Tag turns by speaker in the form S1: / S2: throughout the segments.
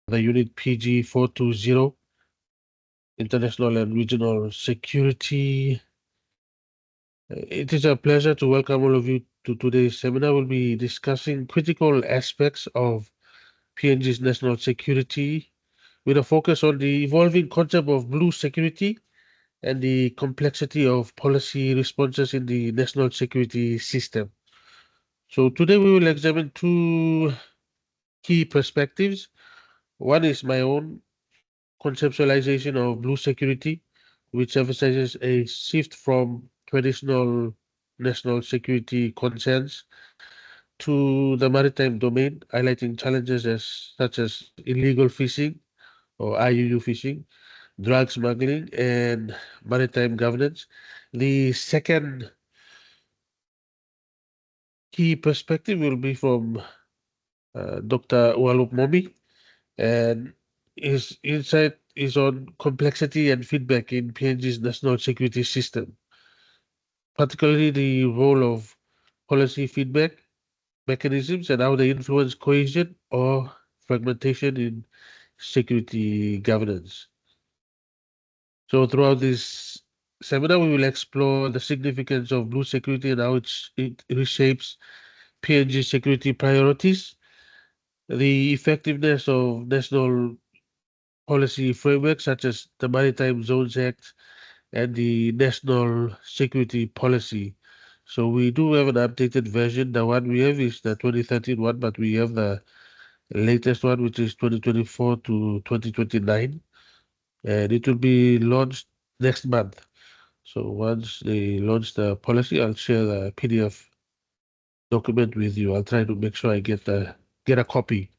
S1: the unit PG 420, International and Regional Security. It is a pleasure to welcome all of you to today's seminar. We'll be discussing critical aspects of PNG's national security with a focus on the evolving concept of blue security and the complexity of policy responses in the national security system. So today we will examine two key perspectives. One is my own conceptualization of blue security, which emphasizes a shift from traditional national security concerns to the maritime domain, highlighting challenges such as illegal fishing or IUU fishing, drug smuggling, and maritime governance. The second key perspective will be from Dr. Walup Momi, and his insight is on complexity and feedback in PNG's national security system, particularly the role of policy feedback mechanisms and how they influence cohesion or fragmentation in security governance. So throughout this seminar, we will explore the significance of blue security and how it reshapes PNG security priorities, the effectiveness of national policy frameworks such as the Maritime Zones Act and the National Security Policy. So we do have an updated version. The one we have is the 2013 one, but we have the latest one, which is 2024 to 2029, and it will be launched next month. So once they launch the policy, I'll share the PDF document with you. I'll try to make sure I get a copy.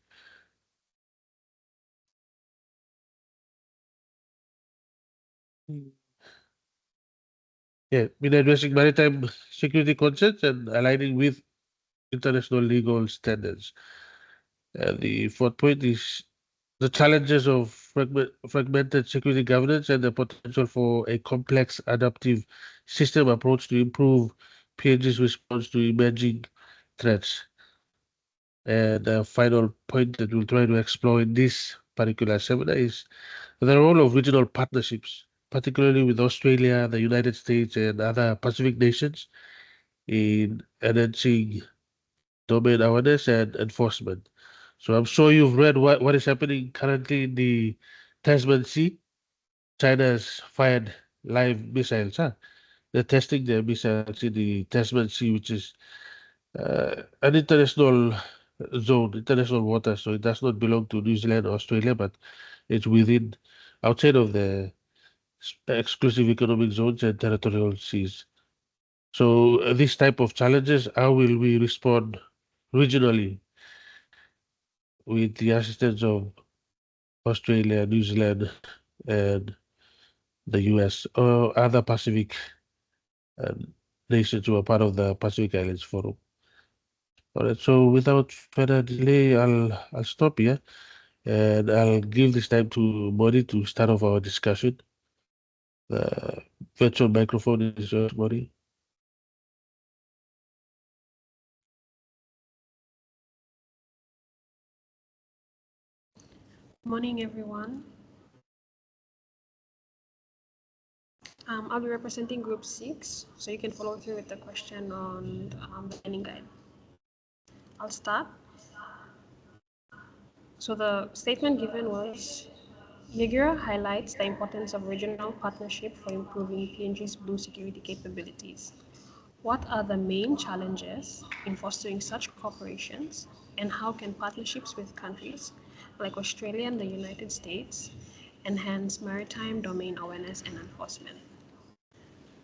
S1: Yeah, been addressing maritime security concerns and aligning with international legal standards. The fourth point is the challenges of fragmented security governance and the potential for a complex adaptive system approach to improve PNG's response to emerging threats. And the final point that we'll try to explore in this particular seminar is the role of regional partnerships, particularly with Australia, the United States, and other Pacific nations in enhancing domain awareness and enforcement. So I'm sure you've read what is happening currently in the Tasman Sea. China has fired live missiles. Huh? They're testing their missiles in the Tasman Sea, which is an international zone, international water. So it does not belong to New Zealand or Australia, but it's within, outside of the exclusive economic zones and territorial seas. So this type of challenges, how will we respond regionally with the assistance of Australia, New Zealand, and the US, or other Pacific um, nations who are part of the Pacific Islands Forum? All right. So without further delay, I'll stop here and I'll give this time to Modi to start off our discussion. The virtual microphone is yours, Modi.
S2: Morning, everyone. I'll be representing Group 6, so you can follow through with the question on the learning guide. I'll start. So the statement given was, Migura highlights the importance of regional partnership for improving PNG's blue security capabilities. What are the main challenges in fostering such cooperations, and how can partnerships with countries like Australia and the United States enhance maritime domain awareness and enforcement?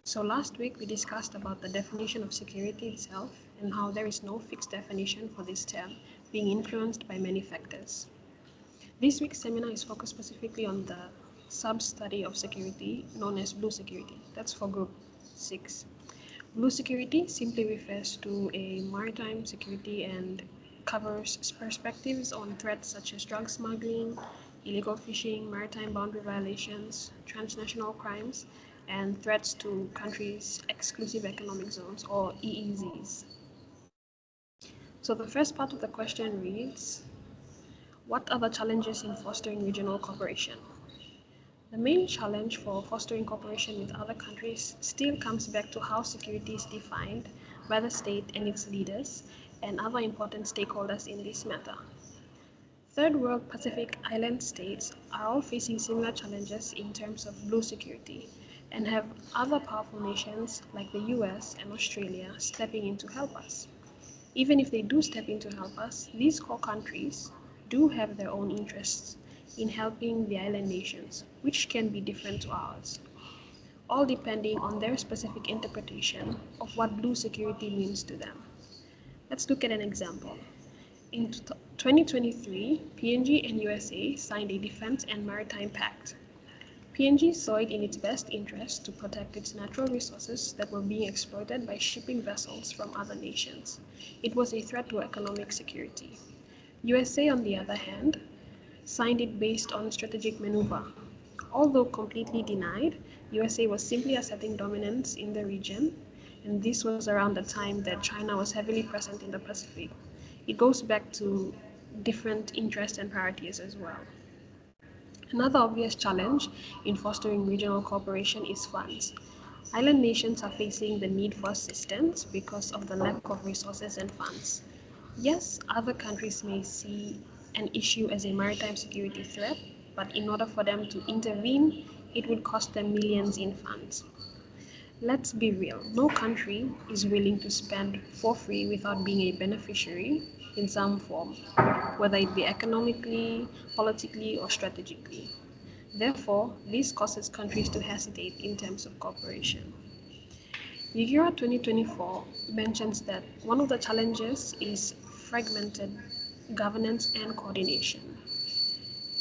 S2: So last week we discussed about the definition of security itself and how there is no fixed definition for this term, being influenced by many factors. This week's seminar is focused specifically on the sub-study of security known as blue security. That's for group 6. Blue security simply refers to a maritime security and covers perspectives on threats such as drug smuggling, illegal fishing, maritime boundary violations, transnational crimes, and threats to countries' exclusive economic zones or EEZs. So the first part of the question reads, What are the challenges in fostering regional cooperation? The main challenge for fostering cooperation with other countries still comes back to how security is defined by the state and its leaders and other important stakeholders in this matter. Third world Pacific island states are all facing similar challenges in terms of blue security and have other powerful nations like the US and Australia stepping in to help us. Even if they do step in to help us, these core countries do have their own interests in helping the island nations, which can be different to ours, all depending on their specific interpretation of what blue security means to them. Let's look at an example. In 2023, PNG and USA signed a Defense and Maritime Pact. PNG saw it in its best interest to protect its natural resources that were being exploited by shipping vessels from other nations. It was a threat to economic security. USA, on the other hand, signed it based on strategic maneuver. Although completely denied, USA was simply asserting dominance in the region, and this was around the time that China was heavily present in the Pacific. It goes back to different interests and priorities as well. Another obvious challenge in fostering regional cooperation is funds. Island nations are facing the need for assistance because of the lack of resources and funds. Yes, other countries may see an issue as a maritime security threat, but in order for them to intervene, it would cost them millions in funds. Let's be real, no country is willing to spend for free without being a beneficiary in some form, whether it be economically, politically, or strategically. Therefore, this causes countries to hesitate in terms of cooperation. Yugura 2024 mentions that one of the challenges is fragmented governance and coordination.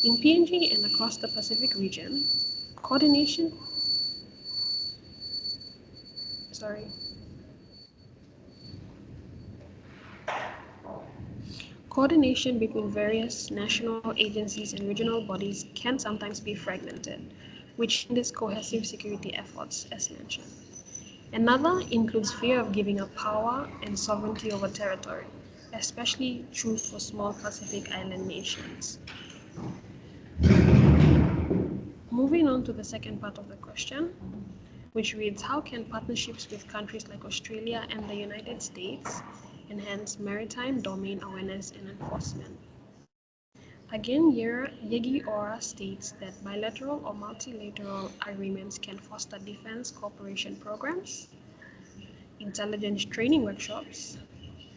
S2: In PNG and across the Pacific region, coordination sorry, coordination between various national agencies and regional bodies can sometimes be fragmented, which hinders cohesive security efforts, as mentioned. Another includes fear of giving up power and sovereignty over territory, especially true for small Pacific island nations. Moving on to the second part of the question, which reads, how can partnerships with countries like Australia and the United States enhance maritime domain awareness and enforcement? Again, Yegi Ora states that bilateral or multilateral agreements can foster defense cooperation programs, intelligence training workshops,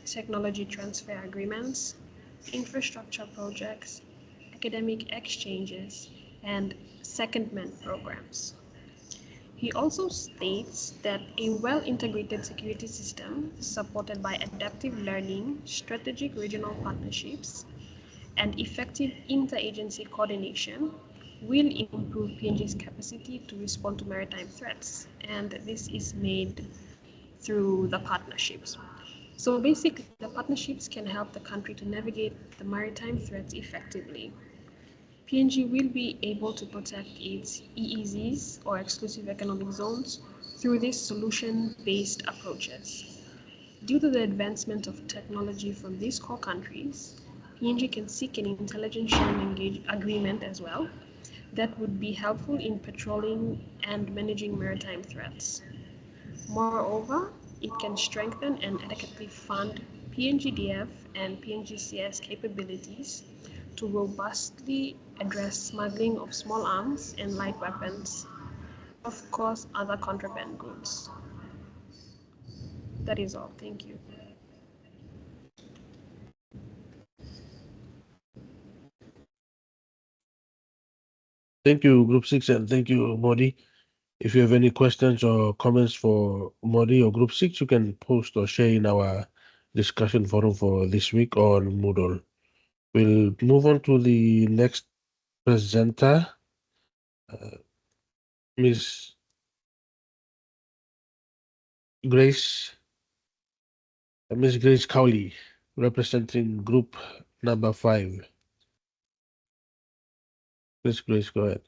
S2: technology transfer agreements, infrastructure projects, academic exchanges, and secondment programs. He also states that a well-integrated security system supported by adaptive learning, strategic regional partnerships, and effective interagency coordination will improve PNG's capacity to respond to maritime threats, and this is made through the partnerships. So basically, the partnerships can help the country to navigate the maritime threats effectively. PNG will be able to protect its EEZs or exclusive economic zones through these solution-based approaches. Due to the advancement of technology from these core countries, PNG can seek an intelligence sharing agreement as well that would be helpful in patrolling and managing maritime threats. Moreover, it can strengthen and adequately fund PNGDF and PNGCS capabilities to robustly address smuggling of small arms and light weapons, of course, other contraband goods. That is all. Thank you.
S1: Thank you, Group 6, and thank you, Modi. If you have any questions or comments for Modi or Group 6, you can post or share in our discussion forum for this week on Moodle. We'll move on to the next presenter, uh, Ms. Grace, Ms. Grace Cowley, representing Group number 5. Ms. Grace, go ahead.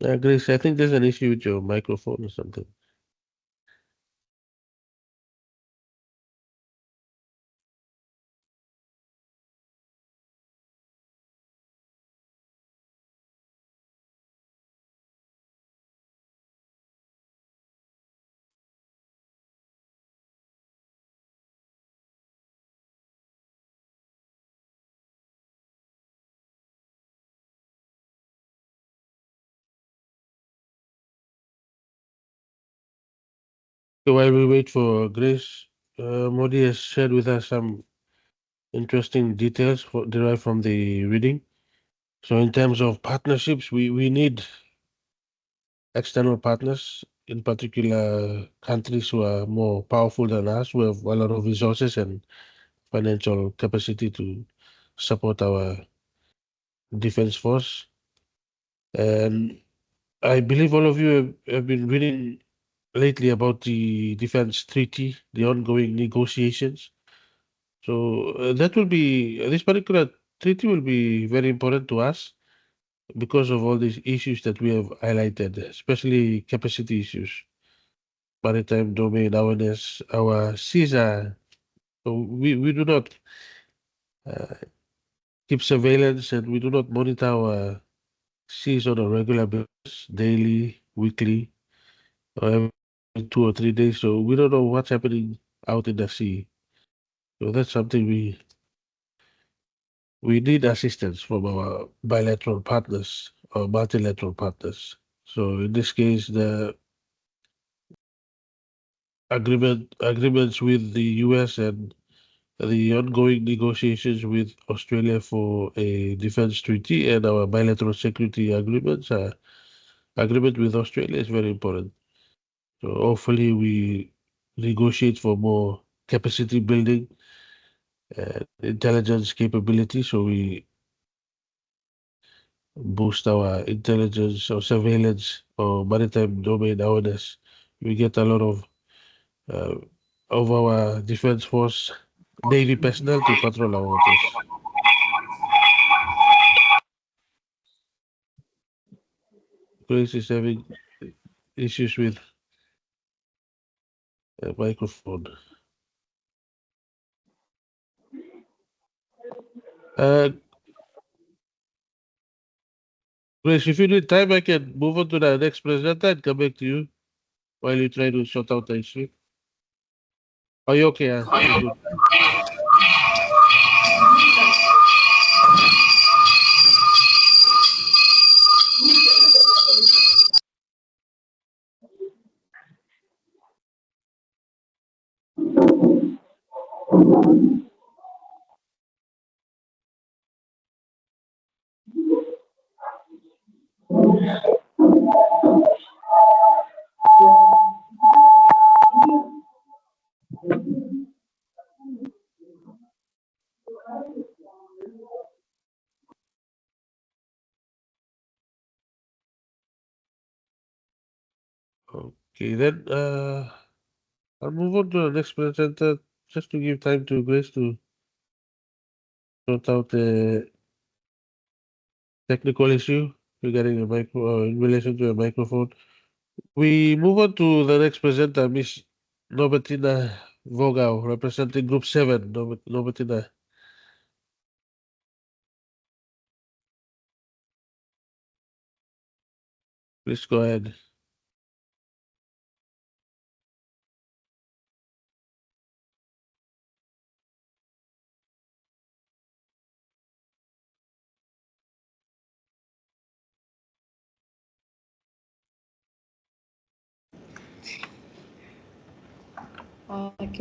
S1: Grace, I think there's an issue with your microphone or something. So while we wait for Grace, Modi has shared with us some interesting details derived from the reading. So in terms of partnerships, we need external partners, in particular countries who are more powerful than us, who have a lot of resources and financial capacity to support our defense force. And I believe all of you have been reading lately about the defense treaty, the ongoing negotiations. So that will be this particular treaty will be very important to us because of all these issues that we have highlighted, especially capacity issues, maritime domain awareness. Our seas are so we do not uh, keep surveillance and we do not monitor our seas on a regular basis, daily, weekly, or every 2 or 3 days. So we don't know what's happening out in the sea. So that's something we need assistance from our bilateral partners or multilateral partners. So in this case, the agreements with the US and the ongoing negotiations with Australia for a defense treaty and our bilateral security agreement with Australia is very important. So hopefully we negotiate for more capacity building and intelligence capability so we boost our intelligence or surveillance or maritime domain awareness. We get a lot uh, of our defense force, Navy personnel to patrol our waters. Grace is having issues with microphone. Uh, Grace, if you need time, I can move on to the next presenter and come back to you while you try to sort out the issue. Are you okay? Okay, good. Okay, then I'll move on to the next presenter just to give time to Grace to sort out the technical issue regarding the micro in relation to a microphone. We move on to the next presenter, Miss Norbertina Vogel, representing Group 7. Norbertina, please go ahead.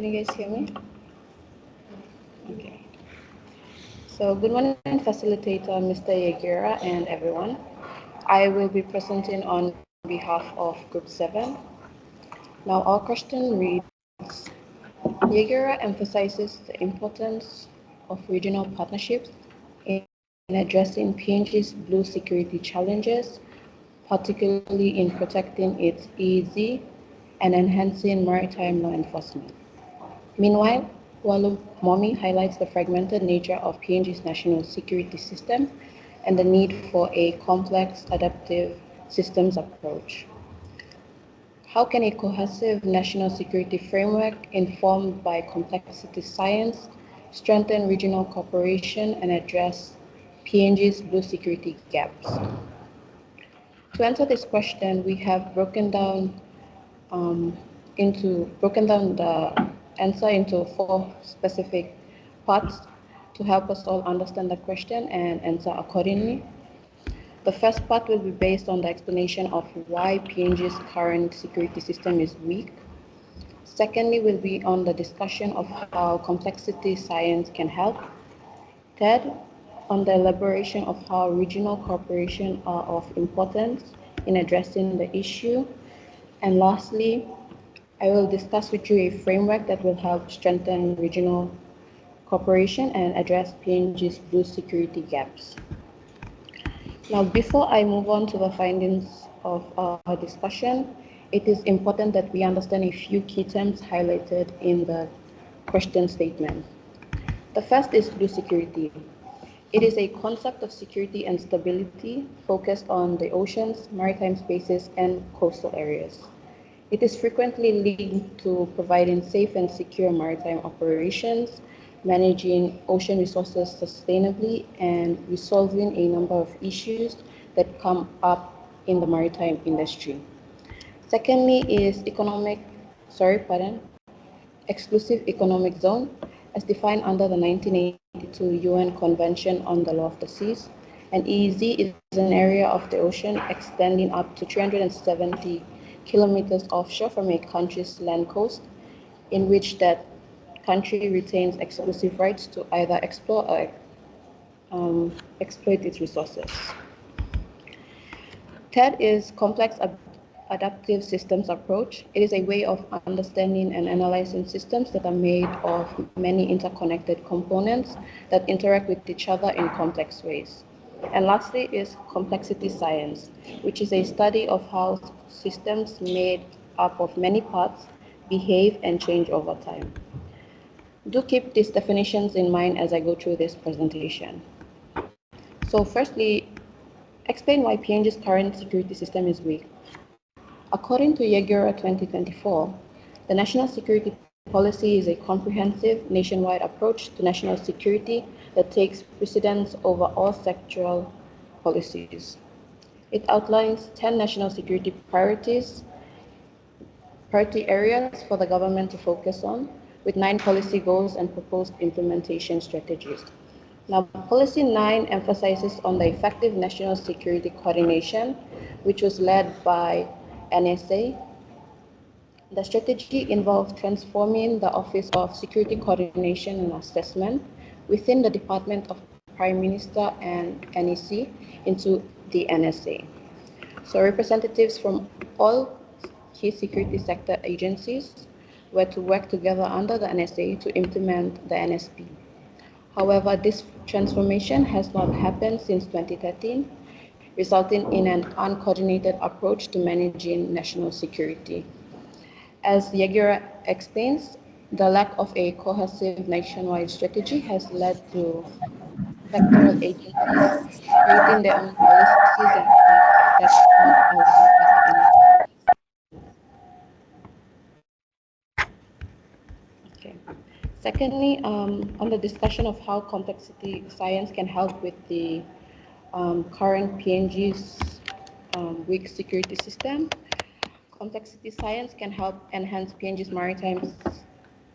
S3: Can you guys hear me? Okay. So good morning, facilitator Mr. Yagura and everyone. I will be presenting on behalf of Group 7. Now our question reads, Yagura emphasizes the importance of regional partnerships in addressing PNG's blue security challenges, particularly in protecting its EEZ and enhancing maritime law enforcement. Meanwhile, Walu Momi highlights the fragmented nature of PNG's national security system and the need for a complex, adaptive, systems approach. How can a cohesive national security framework informed by complexity science strengthen regional cooperation and address PNG's blue security gaps? To answer this question, we have broken down the answer into 4 specific parts to help us all understand the question and answer accordingly. The first part will be based on the explanation of why PNG's current security system is weak. Secondly, will be on the discussion of how complexity science can help. Third, on the elaboration of how regional cooperation are of importance in addressing the issue. And lastly, I will discuss with you a framework that will help strengthen regional cooperation and address PNG's blue security gaps. Now, before I move on to the findings of our discussion, it is important that we understand a few key terms highlighted in the question statement. The first is blue security. It is a concept of security and stability focused on the oceans, maritime spaces, and coastal areas. It is frequently linked to providing safe and secure maritime operations, managing ocean resources sustainably, and resolving a number of issues that come up in the maritime industry. Secondly is exclusive economic zone, as defined under the 1982 UN Convention on the Law of the Seas. And EEZ is an area of the ocean extending up to 370 kilometers offshore from a country's land coast, in which that country retains exclusive rights to either explore or exploit its resources. Third is complex adaptive systems approach. It is a way of understanding and analyzing systems that are made of many interconnected components that interact with each other in complex ways. And lastly is complexity science, which is a study of how systems made up of many parts behave and change over time. Do keep these definitions in mind as I go through this presentation. So firstly, explain why PNG's current security system is weak. According to Yagura 2024, the national security policy is a comprehensive nationwide approach to national security that takes precedence over all sectoral policies. It outlines 10 national security priority areas for the government to focus on, with 9 policy goals and proposed implementation strategies. Now, Policy 9 emphasizes on the effective national security coordination, which was led by NSA. The strategy involved transforming the Office of Security Coordination and Assessment within the Department of Prime Minister and NEC into the NSA. So representatives from all key security sector agencies were to work together under the NSA to implement the NSP. However, this transformation has not happened since 2013, resulting in an uncoordinated approach to managing national security. As Yagura explains, the lack of a cohesive nationwide strategy has led to sectoral agencies creating their own policies and that are not aligned with the Okay. Secondly, on the discussion of how complexity science can help with the current PNG's weak security system, complexity science can help enhance PNG's maritime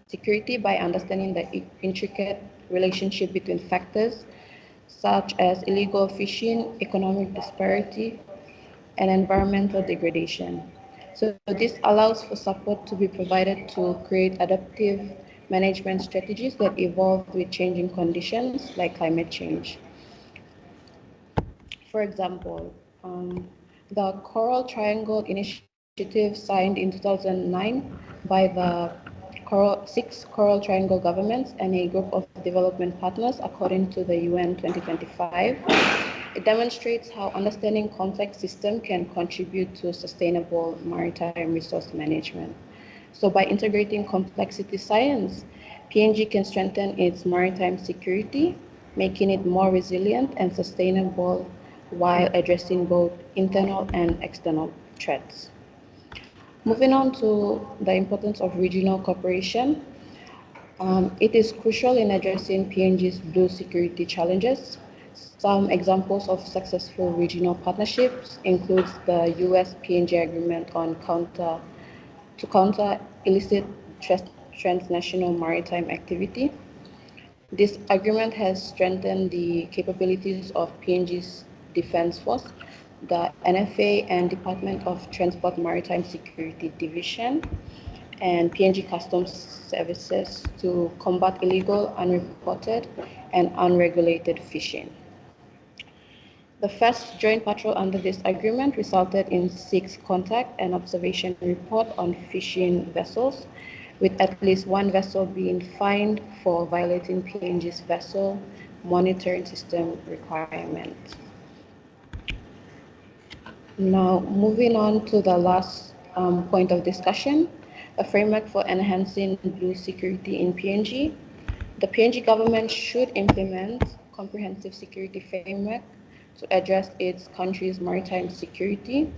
S3: security by understanding the intricate relationship between factors such as illegal fishing, economic disparity, and environmental degradation. So this allows for support to be provided to create adaptive management strategies that evolve with changing conditions like climate change. For example, the Coral Triangle Initiative signed in 2009 by the 6 Coral Triangle governments and a group of development partners, according to the UN 2025. It demonstrates how understanding complex systems can contribute to sustainable maritime resource management. So by integrating complexity science, PNG can strengthen its maritime security, making it more resilient and sustainable while addressing both internal and external threats. Moving on to the importance of regional cooperation, it is crucial in addressing PNG's blue security challenges. Some examples of successful regional partnerships includes the US-PNG agreement on to counter illicit transnational maritime activity. This agreement has strengthened the capabilities of PNG's Defense Force, the NFA and Department of Transport Maritime Security Division, and PNG Customs Services to combat illegal, unreported, and unregulated fishing. The first joint patrol under this agreement resulted in 6 contact and observation reports on fishing vessels, with at least 1 vessel being fined for violating PNG's vessel monitoring system requirements. Now, moving on to the last point of discussion, a framework for enhancing blue security in PNG. The PNG government should implement comprehensive security framework to address its country's maritime security,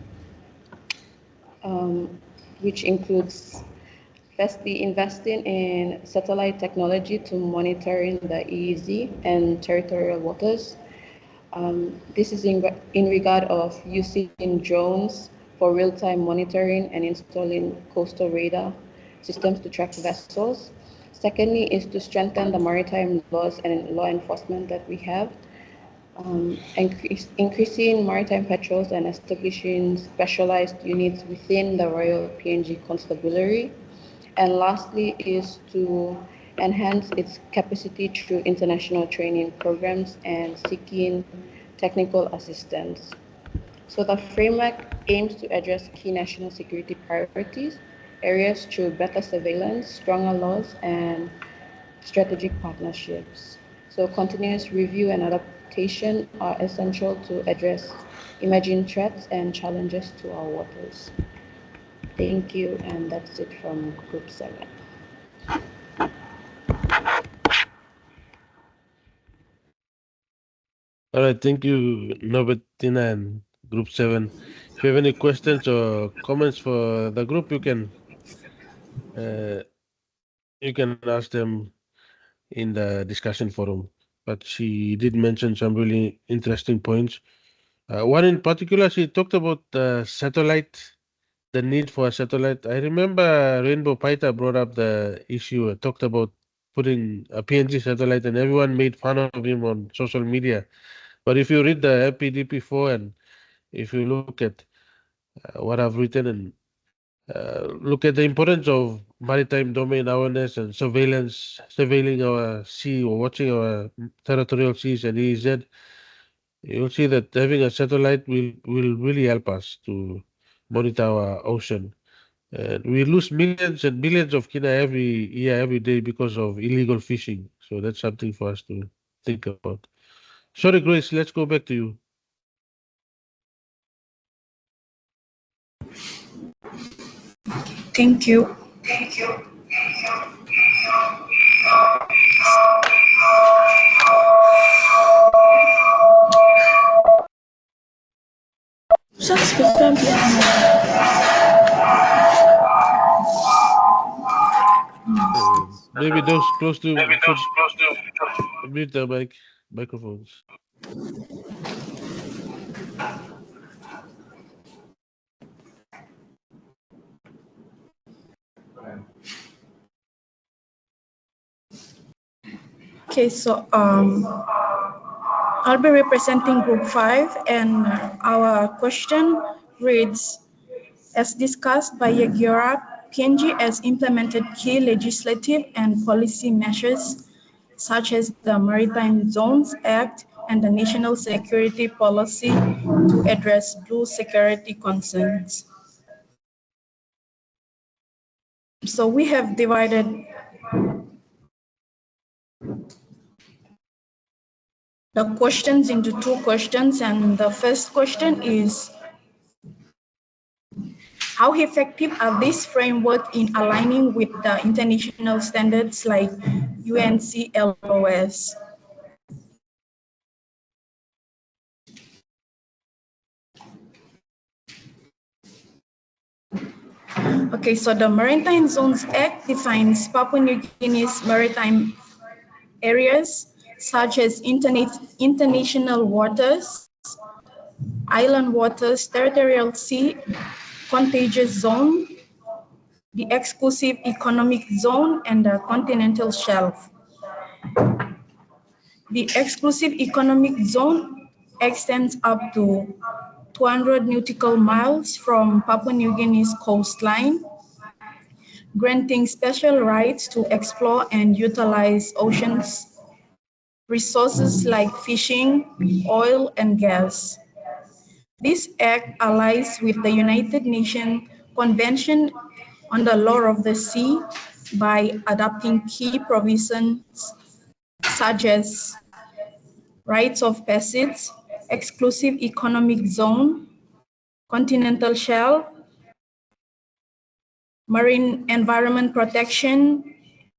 S3: which includes firstly investing in satellite technology to monitoring the EEZ and territorial waters. This is in regard of using drones for real-time monitoring and installing coastal radar systems to track vessels. Secondly is to strengthen the maritime laws and law enforcement that we have, increasing maritime patrols and establishing specialized units within the Royal PNG Constabulary. And lastly is to enhance its capacity through international training programs and seeking technical assistance. So the framework aims to address key national security priorities, areas through better surveillance, stronger laws, and strategic partnerships. So continuous review and adaptation are essential to address emerging threats and challenges to our waters. Thank you, and that's it from Group 7.
S1: All right, thank you, Nobertina and Group 7. If you have any questions or comments for the group, uh, you can ask them in the discussion forum. But she did mention some really interesting points. One in particular, she talked about satellite, the need for a satellite. I remember Rainbow Paita brought up the issue, talked about putting a PNG satellite, and everyone made fun of him on social media. But if you read the LPDP4 and if you look at what I've written and look at the importance of maritime domain awareness and surveillance, surveilling our sea or watching our territorial seas and EEZ, you'll see that having a satellite will really help us to monitor our ocean. And we lose millions and millions of kina every year, every day because of illegal fishing. So that's something for us to think about. Sorry, Grace, let's go back to you.
S4: Thank you.
S1: Maybe those close to should mute the microphones.
S4: Okay, so I'll be representing Group 5, and our question reads, as discussed by Yagira, PNG has implemented key legislative and policy measures such as the Maritime Zones Act and the National Security Policy to address blue security concerns. So we have divided the questions into 2 questions, and the first question is, how effective are these frameworks in aligning with the international standards like UNCLOS? Okay, so the Maritime Zones Act defines Papua New Guinea's maritime areas such as international waters, island waters, territorial sea, contagious zone, the exclusive economic zone, and the continental shelf. The exclusive economic zone extends up to 200 nautical miles from Papua New Guinea's coastline, granting special rights to explore and utilize oceans resources like fishing, oil, and gas. This act aligns with the United Nations Convention on the Law of the Sea by adopting key provisions such as rights of passage, exclusive economic zone, continental shelf, marine environment protection,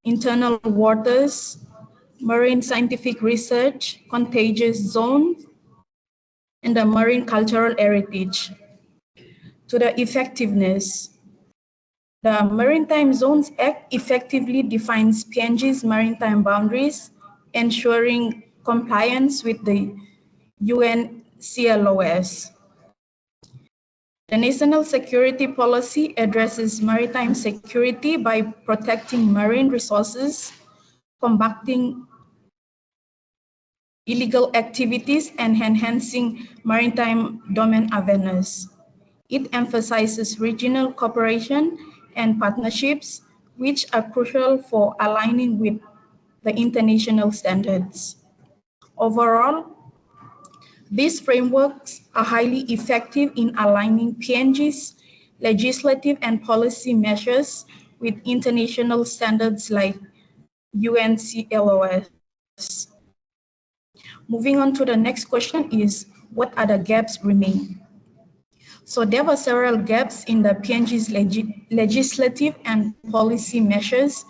S4: internal waters, marine scientific research, contagious zones, and the marine cultural heritage. To the effectiveness, the Maritime Zones Act effectively defines PNG's maritime boundaries, ensuring compliance with the UNCLOS. The National Security Policy addresses maritime security by protecting marine resources, combating illegal activities, and enhancing maritime domain awareness. It emphasizes regional cooperation and partnerships, which are crucial for aligning with the international standards. Overall, these frameworks are highly effective in aligning PNG's legislative and policy measures with international standards like UNCLOS. Moving on to the next question is, what are the gaps remain? So there were several gaps in the PNG's legislative and policy measures,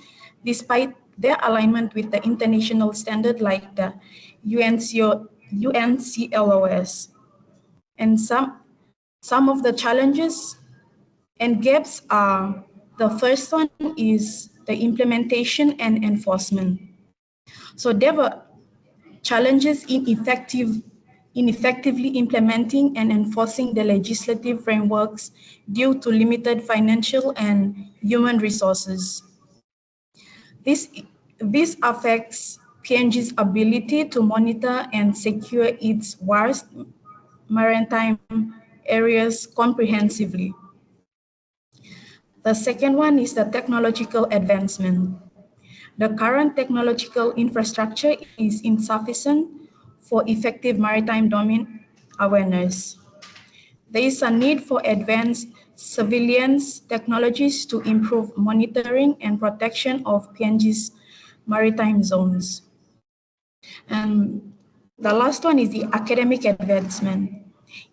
S4: despite their alignment with the international standard like the UNCLOS. And some of the challenges and gaps are, the first one is the implementation and enforcement. So there were challenges in effectively implementing and enforcing the legislative frameworks due to limited financial and human resources. This affects PNG's ability to monitor and secure its vast maritime areas comprehensively. The second one is the technological advancement. The current technological infrastructure is insufficient for effective maritime domain awareness. There is a need for advanced surveillance technologies to improve monitoring and protection of PNG's maritime zones. And the last one is the academic advancement.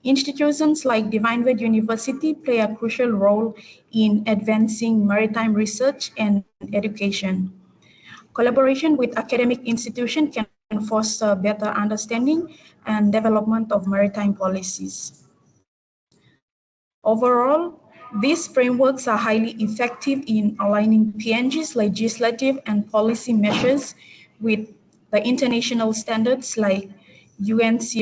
S4: Institutions like Divine Word University play a crucial role in advancing maritime research and education. Collaboration with academic institutions can foster better understanding and development of maritime policies. Overall, these frameworks are highly effective in aligning PNG's legislative and policy measures with the international standards like UNCLOS.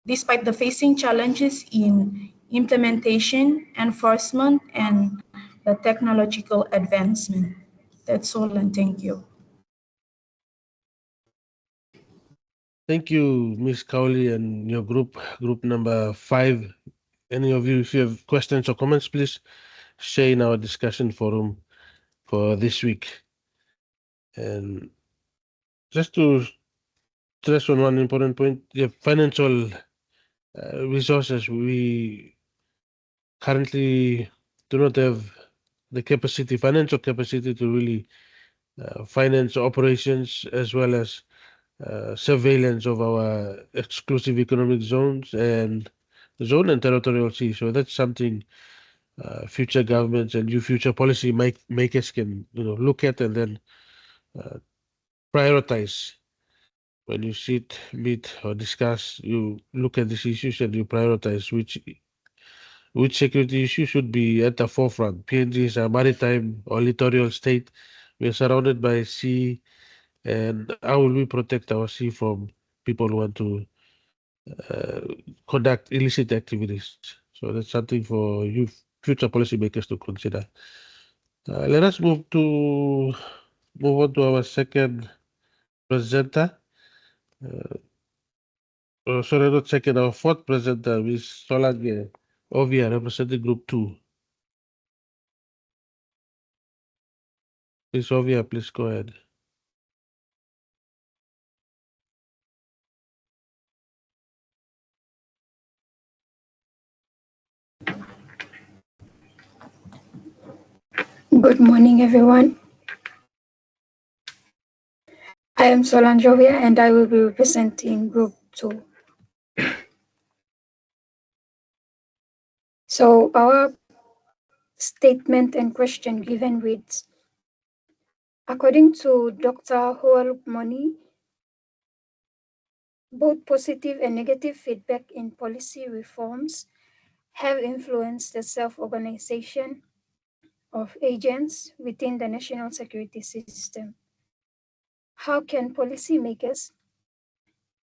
S4: Despite the facing challenges in implementation, enforcement, and the technological advancement. That's all, and thank you.
S1: Thank you, Ms. Cowley and your group number 5. Any of you, if you have questions or comments, please share in our discussion forum for this week. And just to stress on one important point, the financial resources, we currently do not have the capacity, financial capacity to really finance operations as well as surveillance of our exclusive economic zones and territorial sea. So that's something future governments and future policy makers can look at and then prioritize. When you sit, meet, or discuss, you look at these issues and you prioritize which which security issue should be at the forefront. PNG is a maritime or littoral state. We are surrounded by sea, and how will we protect our sea from people who want to uh, conduct illicit activities? So that's something for you future policymakers to consider. Let us move on to our second presenter. Sorry, not second, our fourth presenter, Ms. Solange Ovia, representing Group 2. Ms. Ovia, please go ahead.
S5: Good morning, everyone. I am Solanjovia and I will be representing Group 2. So our statement and question given reads, according to Dr. Hoalupmoni, both positive and negative feedback in policy reforms have influenced the self-organization of agents within the national security system. How can policymakers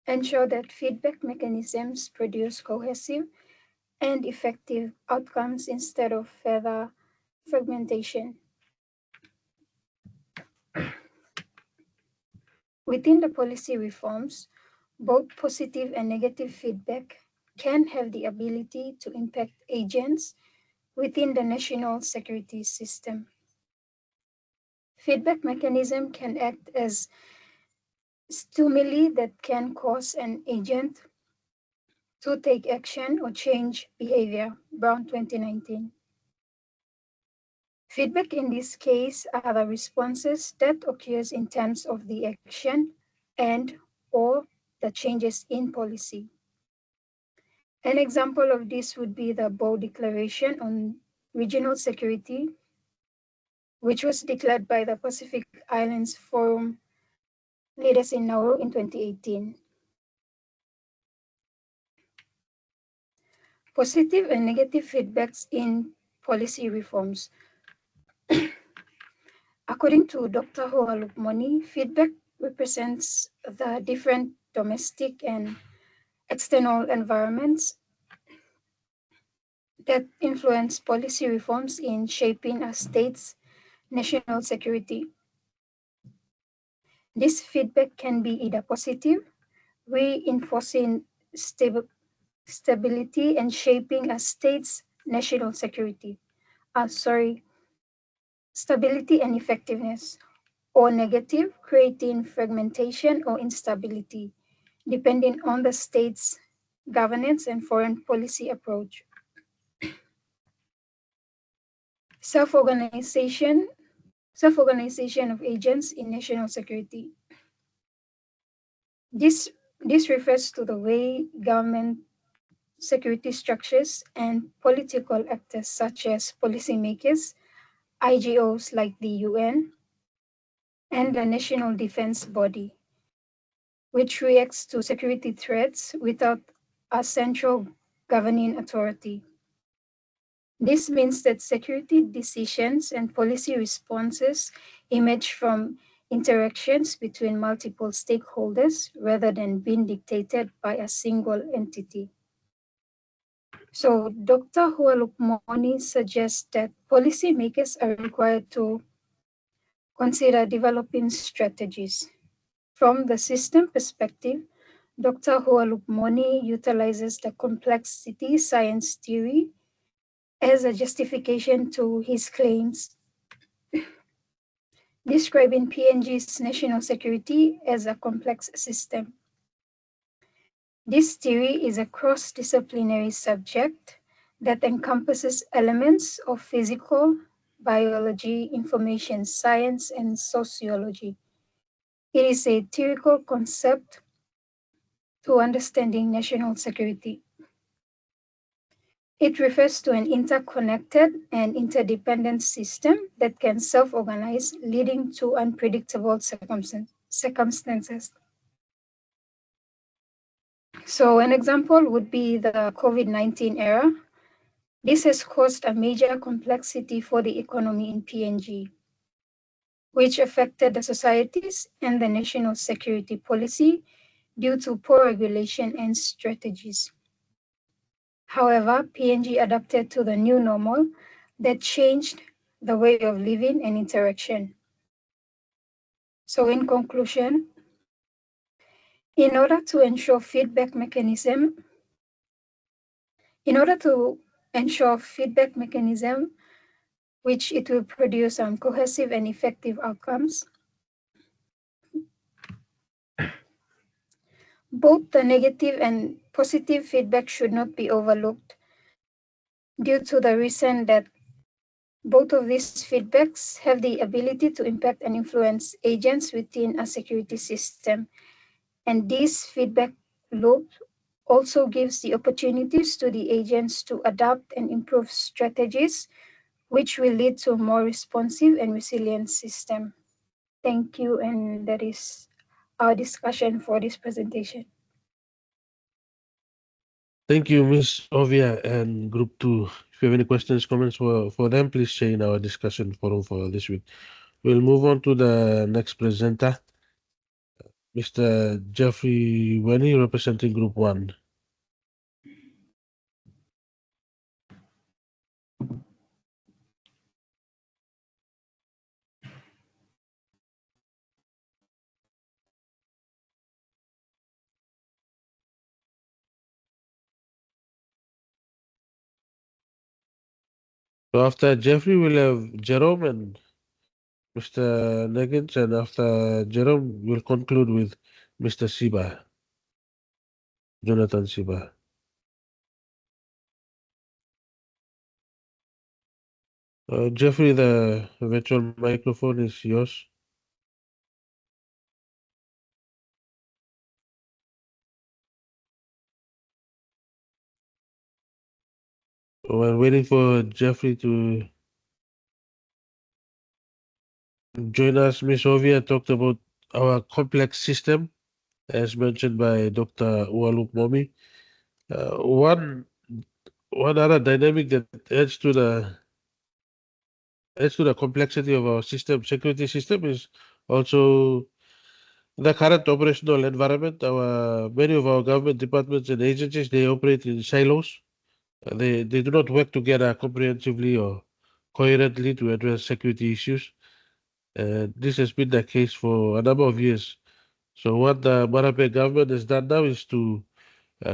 S5: ensure that feedback mechanisms produce cohesive and effective outcomes instead of further fragmentation? Within the policy reforms, both positive and negative feedback can have the ability to impact agents within the national security system. Feedback mechanism can act as stimuli that can cause an agent to take action or change behavior, Brown 2019. Feedback in this case are the responses that occurs in terms of the action and or the changes in policy. An example of this would be the Bow Declaration on Regional Security, which was declared by the Pacific Islands Forum leaders in Nauru in 2018. Positive and negative feedbacks in policy reforms. According to Dr. Hoalupmoni, feedback represents the different domestic and external environments that influence policy reforms in shaping a state's national security. This feedback can be either positive, reinforcing stability and shaping a state's national security, stability and effectiveness, or negative, creating fragmentation or instability, depending on the state's governance and foreign policy approach. Self-organization of agents in national security. This refers to the way government security structures and political actors such as policymakers, IGOs like the UN, and the National Defense Body, which reacts to security threats without a central governing authority. This means that security decisions and policy responses emerge from interactions between multiple stakeholders rather than being dictated by a single entity. So Dr. Hoalupmoni suggests that policymakers are required to consider developing strategies. From the system perspective, Dr. Hoalupmoni utilizes the complexity science theory as a justification to his claims, describing PNG's national security as a complex system. This theory is a cross-disciplinary subject that encompasses elements of physical, biology, information science, and sociology. It is a theoretical concept to understanding national security. It refers to an interconnected and interdependent system that can self-organize, leading to unpredictable circumstances. So an example would be the COVID-19 era, This has caused a major complexity for the economy in PNG, which affected the societies and the national security policy due to poor regulation and strategies. However, PNG adapted to the new normal that changed the way of living and interaction. So in conclusion, in order to ensure feedback mechanism, which it will produce cohesive and effective outcomes, both the negative and positive feedback should not be overlooked due to the reason that both of these feedbacks have the ability to impact and influence agents within a security system. And this feedback loop also gives the opportunities to the agents to adapt and improve strategies, which will lead to a more responsive and resilient system. Thank you, and that is our discussion for this presentation.
S1: Thank you, Ms. Ovia and Group 2. If you have any questions, comments for them, please share in our discussion forum for this week. We'll move on to the next presenter, Mr. Jeffrey Wenny, representing Group 1. So after Jeffrey, we'll have Jerome and Mr. Negins, and after Jerome, we'll conclude with Mr. Siba, Jonathan Siba. Jeffrey, the virtual microphone is yours. While waiting for Jeffrey to join us, Ms. Ovia talked about our complex system, as mentioned by Dr. Uwalup Momi. One other dynamic that adds to the complexity of our security system, is also the current operational environment. Many of our government departments and agencies, they operate in silos. They do not work together comprehensively or coherently to address security issues. This has been the case for a number of years. So what the Marape government has done now is to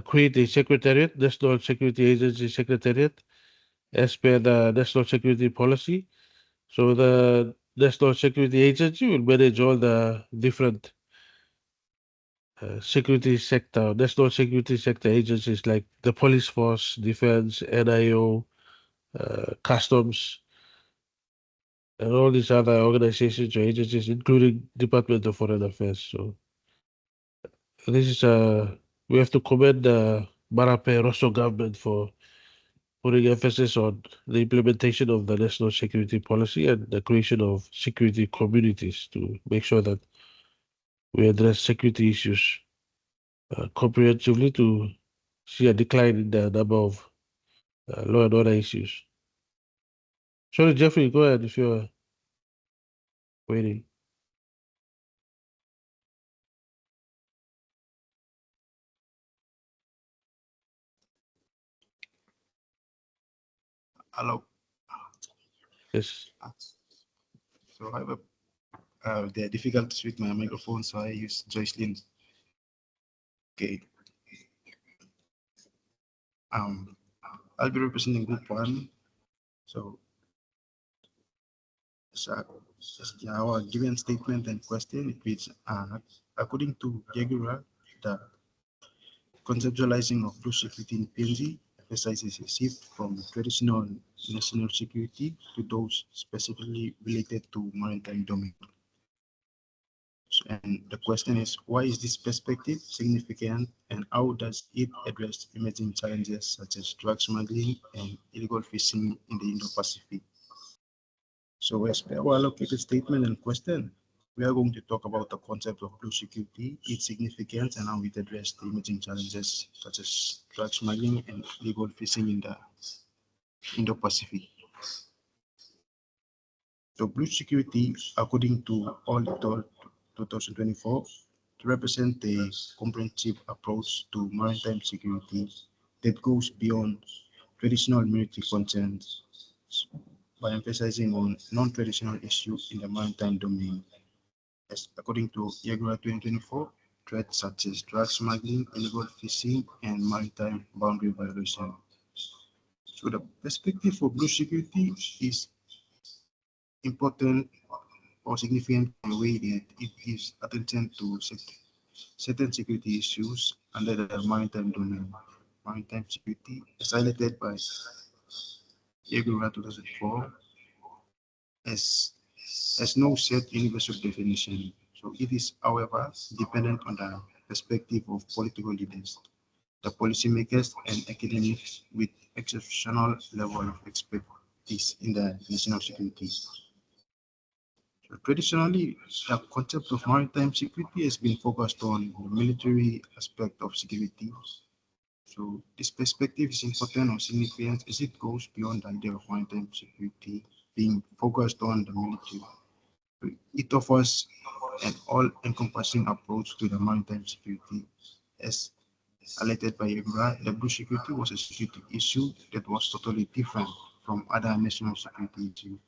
S1: create a secretariat, National Security Agency Secretariat, as per the National Security Policy. So the National Security Agency will manage all the different national security sector agencies like the police force, defense, NIO, customs, and all these other organizations or agencies, including Department of Foreign Affairs. So this is we have to commend the Marape Rosso government for putting emphasis on the implementation of the national security policy and the creation of security communities to make sure that we address security issues comprehensively to see a decline in the number of law and order issues. Sorry, Jeffrey, go ahead if you're waiting.
S6: Hello.
S1: Yes.
S6: So I have the difficulties with my microphone, so I use Joycelyn. Okay. I'll be representing Group 1. So our given statement and question, it reads, according to Yagura, the conceptualizing of blue security in PNG emphasizes a shift from traditional national security to those specifically related to maritime domain. And the question is, why is this perspective significant, and how does it address emerging challenges such as drug smuggling and illegal fishing in the Indo-Pacific? So as per our allocated statement and question, we are going to talk about the concept of blue security, its significance, and how it addresses the emerging challenges such as drug smuggling and illegal fishing in the Indo-Pacific. So blue security, according to All Told 2024, represent a comprehensive approach to maritime security that goes beyond traditional military concerns by emphasizing on non-traditional issues in the maritime domain. As according to IAGRA 2024, threats such as drug smuggling, illegal fishing, and maritime boundary violation. So the perspective for blue security is important or significant in a way that it gives attention to certain security issues under the maritime domain. Maritime security, as highlighted by IAGRA 2004, as no set universal definition. So it is, however, dependent on the perspective of political leaders, the policymakers, and academics with exceptional level of expertise in the national security. So traditionally, the concept of maritime security has been focused on the military aspect of security. So this perspective is important or significant as it goes beyond the idea of maritime security being focused on the military. It offers an all-encompassing approach to the maritime security. As highlighted by Ibra, the blue security was a security issue that was totally different from other national security issues.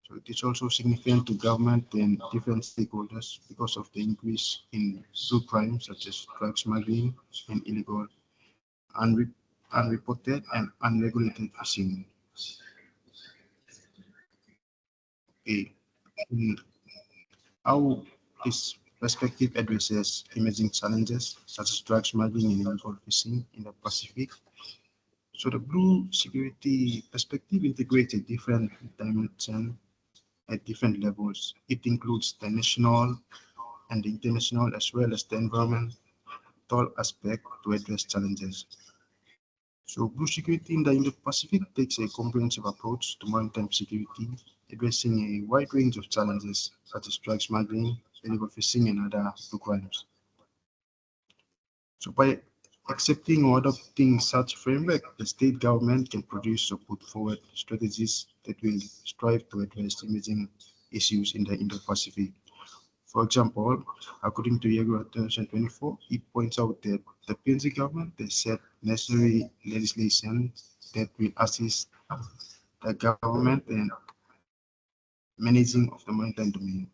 S6: So it is also significant to government and different stakeholders because of the increase in blue crimes such as drug smuggling and illegal, unreported and unregulated fishing. Okay. How this perspective addresses emerging challenges such as drug smuggling and illegal fishing in the Pacific. So the blue security perspective integrates a different dimension at different levels. It includes the national and the international as well as the environmental aspect to address challenges. So blue security in the Indo-Pacific takes a comprehensive approach to maritime security, addressing a wide range of challenges such as drug smuggling, illegal fishing, and other blue crimes. So by accepting or adopting such framework, the state government can produce or put forward strategies that will strive to address emerging issues in the Indo-Pacific. For example, according to IAGRA 2024, it points out that the PNC government has set necessary legislation that will assist the government in managing of the maritime domain.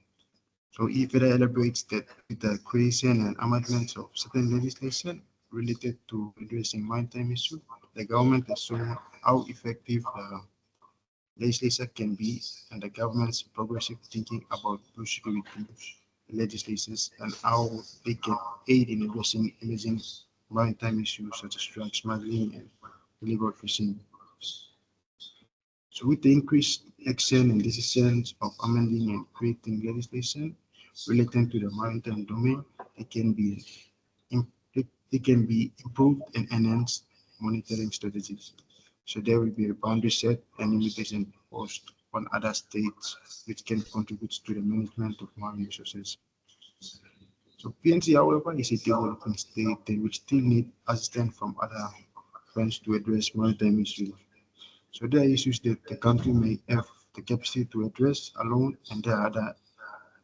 S6: So it further elaborates that with the creation and amendments of certain legislation related to addressing maritime issues, the government has shown how effective the legislation can be and the government's progressive thinking about blue security legislations and how they can aid in addressing emerging maritime issues such as drug smuggling and illegal fishing. So with the increased action and decisions of amending and creating legislation relating to the maritime domain, it can be improved and enhanced monitoring strategies. So there will be a boundary set and limitation imposed on other states which can contribute to the management of marine resources. So PNC, however, is a developing state and will still need assistance from other friends to address maritime issues. So there are issues that the country may have the capacity to address alone, and there are other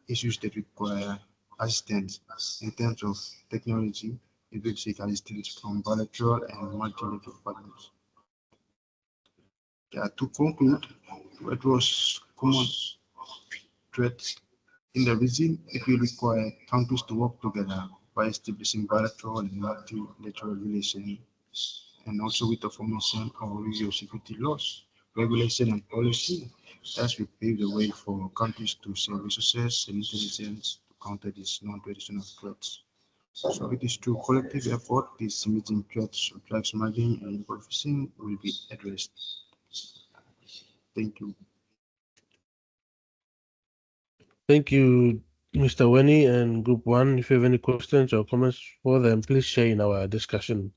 S6: issues that require assistance in terms of technology. It will seek assistance from bilateral and multilateral partners. To conclude, what was common threats in the region, it will require countries to work together by establishing bilateral and multilateral relations, and also with the formation of regional security laws, regulation, and policy. As we pave the way for countries to share resources and intelligence to counter these non-traditional threats. So it is through collective effort these emerging threats of drug smuggling and illegal fishing will be addressed. Thank you.
S1: Thank you, Mr. Weni and Group 1. If you have any questions or comments for them, please share in our discussion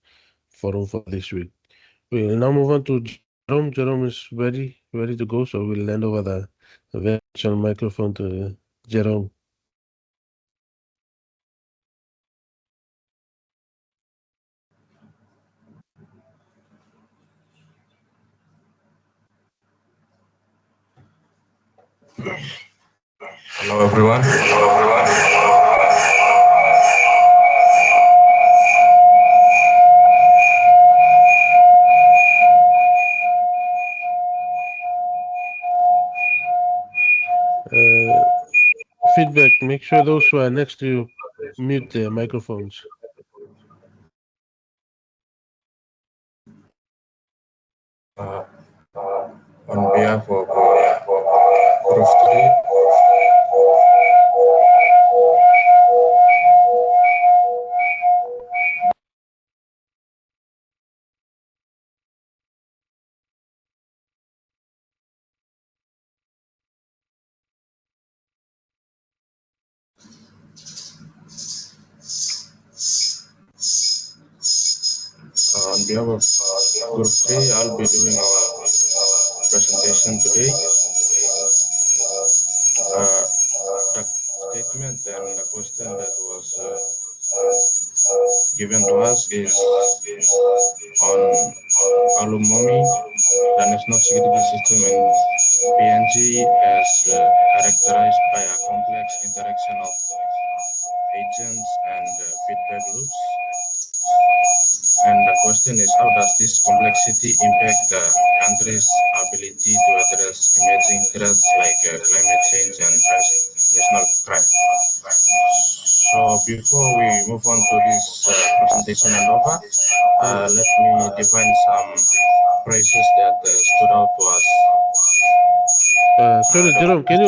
S1: forum for this week. We will now move on to Jerome. Jerome is ready to go, so we'll hand over the virtual microphone to Jerome.
S7: Hello everyone.
S1: Feedback. Make sure those who are next to you mute their microphones.
S7: On behalf of Group 3, on behalf of Group 3, I'll be doing our presentation today. The statement and the question that was given to us is on Alumomi, the national security system in PNG as characterized by a complex interaction of agents and feedback loops. And the question is, how does this complexity impact the country's ability to address emerging threats like climate change and transnational crime? So before we move on to this presentation and over, let me define some phrases that stood out to us.
S1: Sorry, Jerome. Can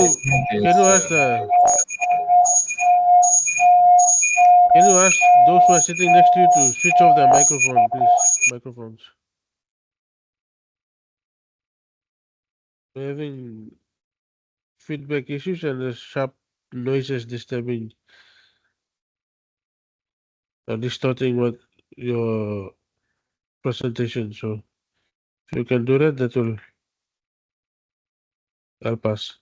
S1: you ask those who are sitting next to you to switch off their microphone, please? Microphones. We're having feedback issues and there's sharp noises disturbing or distorting what your presentation. So if you can do that, that will help us.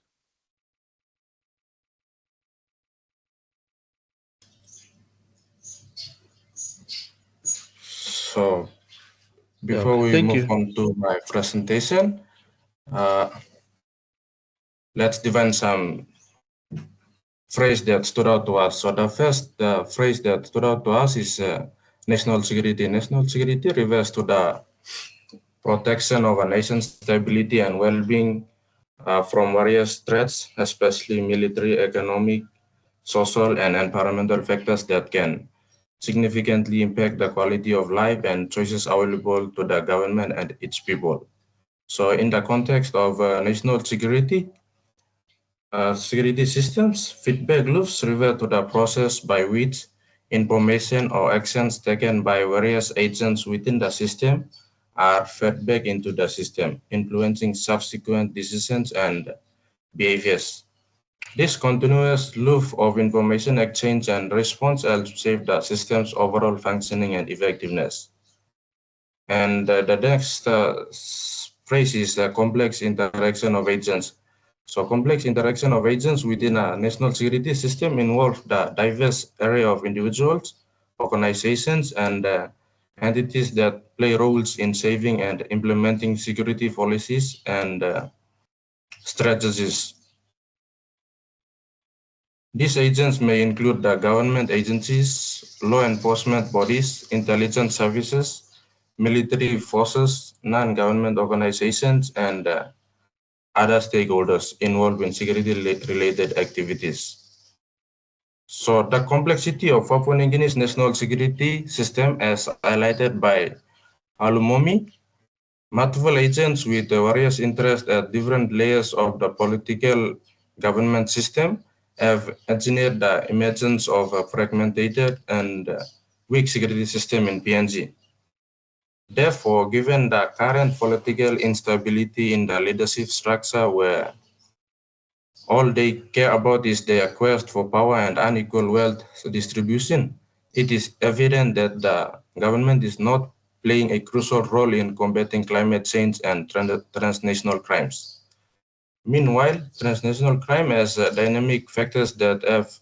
S7: So before we
S1: Thank
S7: move
S1: you.
S7: on to my presentation, let's define some phrase that stood out to us. So the first phrase that stood out to us is national security. National security refers to the protection of a nation's stability and well-being from various threats, especially military, economic, social, and environmental factors that can significantly impact the quality of life and choices available to the government and its people. So in the context of national security, security systems, feedback loops refer to the process by which information or actions taken by various agents within the system are fed back into the system, influencing subsequent decisions and behaviors. This continuous loop of information exchange and response helps shape the system's overall functioning and effectiveness. And the next phrase is complex interaction of agents. So complex interaction of agents within a national security system involve the diverse array of individuals, organizations, and entities that play roles in shaping and implementing security policies and strategies. These agents may include the government agencies, law enforcement bodies, intelligence services, military forces, non-government organizations, and other stakeholders involved in security-related activities. So the complexity of Papua New Guinea's national security system, as highlighted by Alumomi, multiple agents with various interests at different layers of the political government system have engineered the emergence of a fragmented and weak security system in PNG. Therefore, given the current political instability in the leadership structure where all they care about is their quest for power and unequal wealth distribution, it is evident that the government is not playing a crucial role in combating climate change and transnational crimes. Meanwhile, transnational crime has dynamic factors that have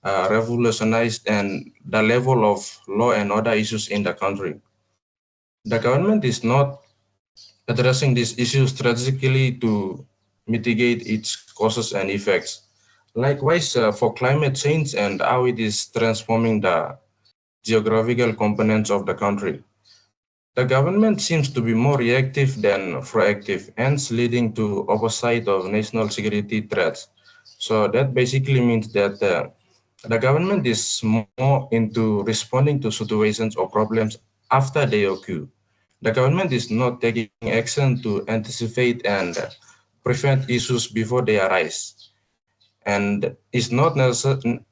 S7: revolutionized and the level of law and order issues in the country. The government is not addressing these issues strategically to mitigate its causes and effects. Likewise, for climate change and how it is transforming the geographical components of the country. The government seems to be more reactive than proactive, hence leading to oversight of national security threats. So that basically means that the government is more into responding to situations or problems after they occur. The government is not taking action to anticipate and prevent issues before they arise, and is not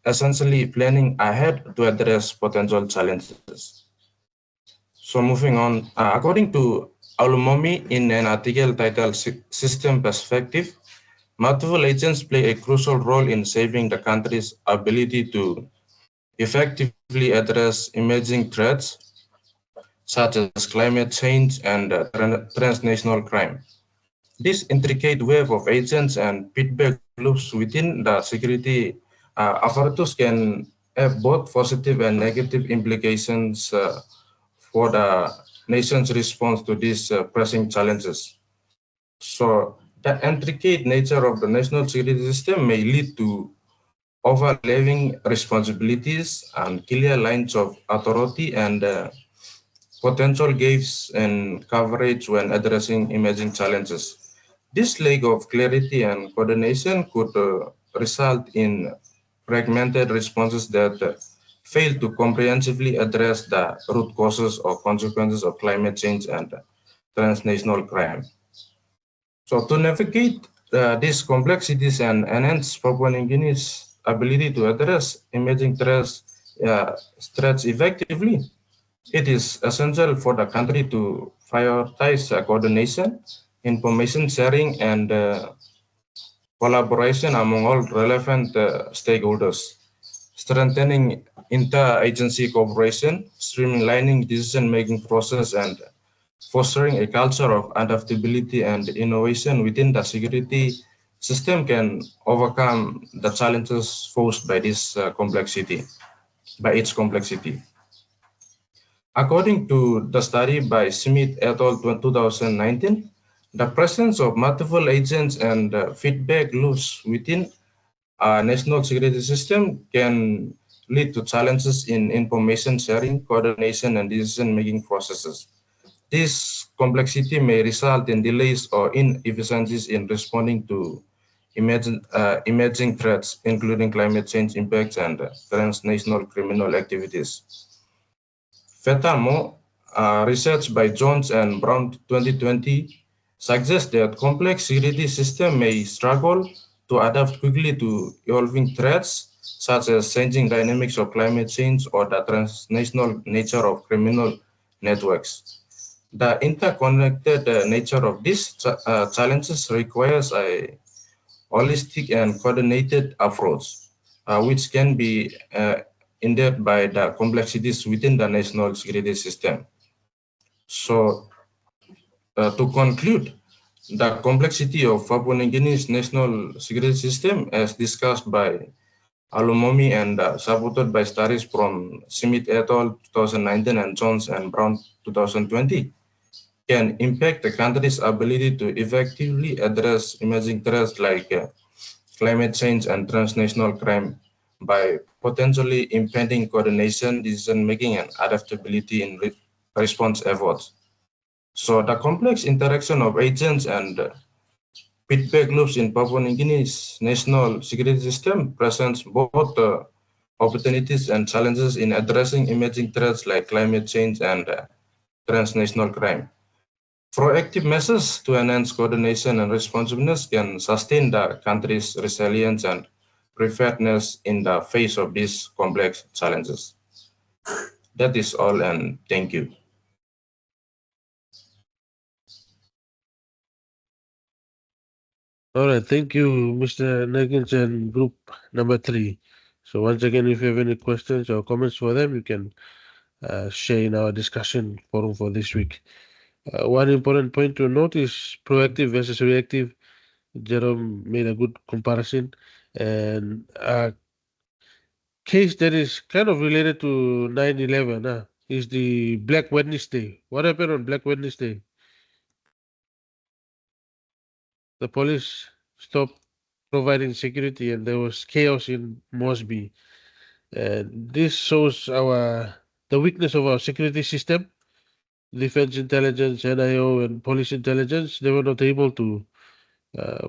S7: essentially planning ahead to address potential challenges. So moving on, according to Alumomi in an article titled System Perspective, multiple agents play a crucial role in shaping the country's ability to effectively address emerging threats such as climate change and transnational crime. This intricate web of agents and feedback loops within the security apparatus can have both positive and negative implications for the nation's response to these pressing challenges. So the intricate nature of the national security system may lead to overlapping responsibilities and clear lines of authority and potential gaps in coverage when addressing emerging challenges. This lack of clarity and coordination could result in fragmented responses that fail to comprehensively address the root causes or consequences of climate change and transnational crime. So to navigate these complexities and enhance Papua New Guinea's ability to address emerging threats effectively, it is essential for the country to prioritize coordination, information sharing, and collaboration among all relevant stakeholders, strengthening inter-agency cooperation, streamlining decision-making process, and fostering a culture of adaptability and innovation within the security system can overcome the challenges posed by this complexity, by its complexity. According to the study by Smith et al. 2019, the presence of multiple agents and feedback loops within a national security system can lead to challenges in information sharing, coordination, and decision-making processes. This complexity may result in delays or inefficiencies in responding to emerging threats, including climate change impacts and transnational criminal activities. Furthermore, research by Jones and Brown 2020 suggests that complex security systems may struggle to adapt quickly to evolving threats, such as changing dynamics of climate change or the transnational nature of criminal networks. The interconnected nature of these challenges requires a holistic and coordinated approach, which can be hindered by the complexities within the national security system. So, to conclude, the complexity of Papua New Guinea's national security system, as discussed by Alumomi and supported by studies from Smith et al. 2019 and Jones and Brown 2020, can impact the country's ability to effectively address emerging threats like climate change and transnational crime by potentially impeding coordination, decision making, and adaptability in response efforts. So, the complex interaction of agents and feedback loops in Papua New Guinea's national security system presents both opportunities and challenges in addressing emerging threats like climate change and transnational crime. Proactive measures to enhance coordination and responsiveness can sustain the country's resilience and preparedness in the face of these complex challenges. That is all, and thank you.
S1: All right, thank you, Mr. Nagins and group number 3. So once again, if you have any questions or comments for them, you can share in our discussion forum for this week. One important point to note is proactive versus reactive. Jerome made a good comparison, and a case that is kind of related to 9/11 is the Black Wednesday. What happened on Black Wednesday? The police stopped providing security, and there was chaos in Mosby. And this shows the weakness of our security system, defense intelligence, NIO, and police intelligence. They were not able to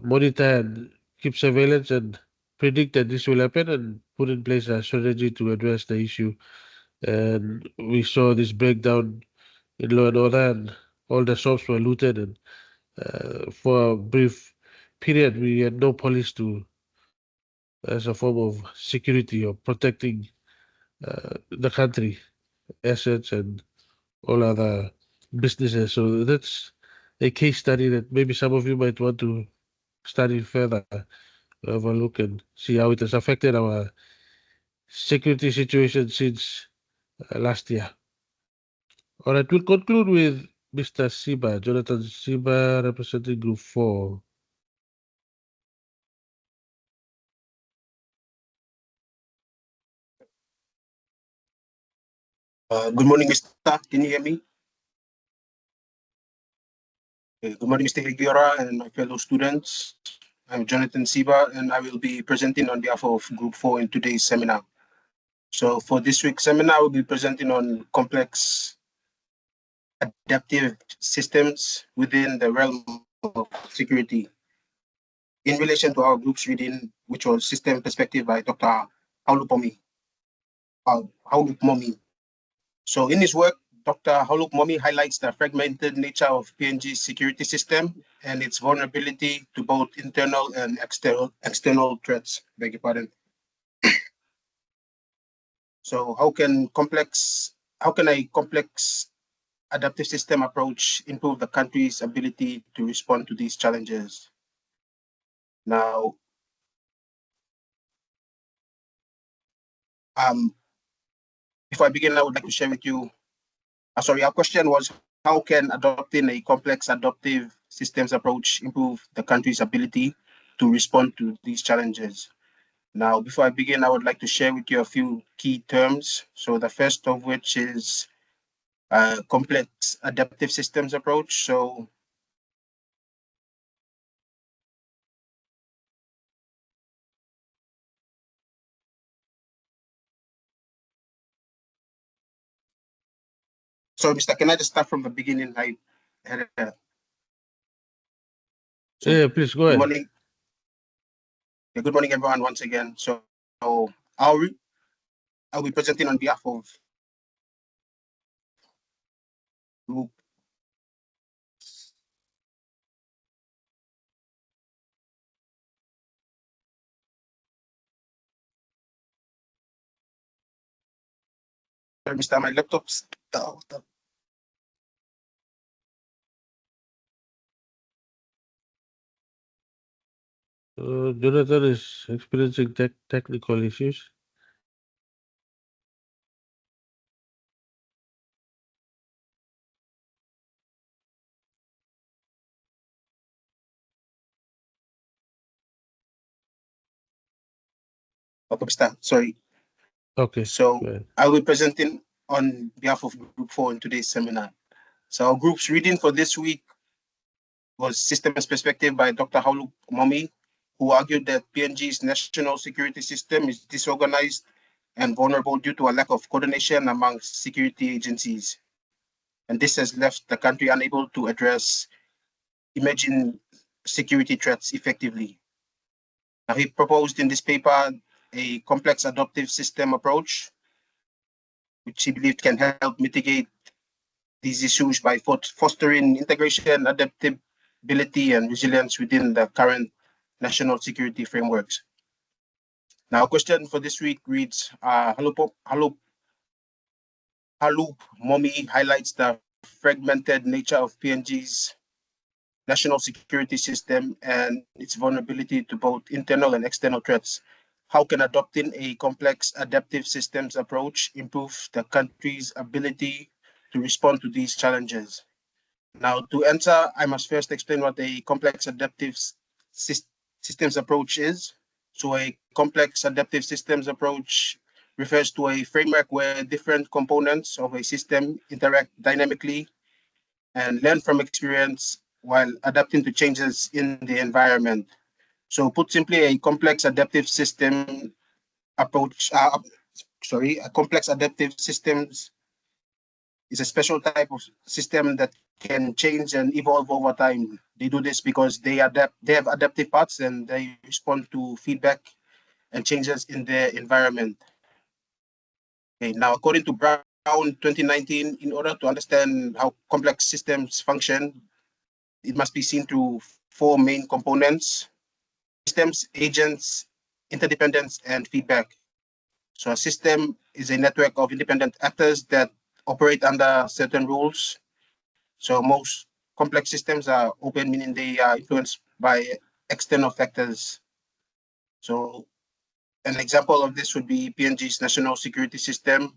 S1: monitor and keep surveillance and predict that this will happen and put in place a strategy to address the issue. And we saw this breakdown in law and order, and all the shops were looted. And for a brief period, we had no police to as a form of security or protecting the country assets and all other businesses. So that's a case study that maybe some of you might want to study further, have a look and see how it has affected our security situation since last year. All right, we'll conclude with Mr. Siba, Jonathan Siba, representing Group 4.
S6: Good morning, Mr. Can you hear me? Good morning, Mr. Higuera and my fellow students. I'm Jonathan Siba, and I will be presenting on behalf of Group 4 in today's seminar. So for this week's seminar, we'll be presenting on complex adaptive systems within the realm of security. In relation to our group's reading, which was System Perspective by Dr. Haulup Momi. So in his work, Dr. Haulup Momi highlights the fragmented nature of PNG's security system and its vulnerability to both internal and external threats. Beg your pardon. So how can a complex adaptive system approach improve the country's ability to respond to these challenges? Now, before I begin, I would like to share with you, our question was, how can adopting a complex adaptive systems approach improve the country's ability to respond to these challenges? Now, before I begin, I would like to share with you a few key terms. So the first of which is complex adaptive systems approach. So Mr. Can I just start from the beginning? I had a, so
S1: Yeah, please go
S6: good
S1: ahead.
S6: morning. Good morning, everyone, once again. So I'll be presenting on behalf of Group. Sorry, Mr. My laptop's down.
S1: Jonathan is experiencing technical issues.
S6: Okay, Mr. Sorry.
S1: Okay.
S6: So I will be presenting on behalf of Group 4 in today's seminar. So our group's reading for this week was Systems Perspective by Dr. Haulup Momi, who argued that PNG's national security system is disorganized and vulnerable due to a lack of coordination among security agencies. And this has left the country unable to address emerging security threats effectively. Now, he proposed in this paper a complex adaptive system approach, which he believed can help mitigate these issues by fostering integration, adaptability, and resilience within the current national security frameworks. Now, question for this week reads, Halup Momi highlights the fragmented nature of PNG's national security system and its vulnerability to both internal and external threats. How can adopting a complex adaptive systems approach improve the country's ability to respond to these challenges? Now, to answer, I must first explain what a complex adaptive systems approach is. So a complex adaptive systems approach refers to a framework where different components of a system interact dynamically and learn from experience while adapting to changes in the environment. So put simply, a complex adaptive system approach, a complex adaptive systems is a special type of system that can change and evolve over time. They do this because they have adaptive parts and they respond to feedback and changes in their environment. Okay, now according to Brown 2019, in order to understand how complex systems function, it must be seen through four main components: systems, agents, interdependence, and feedback. So a system is a network of independent actors that operate under certain rules. So most complex systems are open, meaning they are influenced by external factors. So an example of this would be PNG's national security system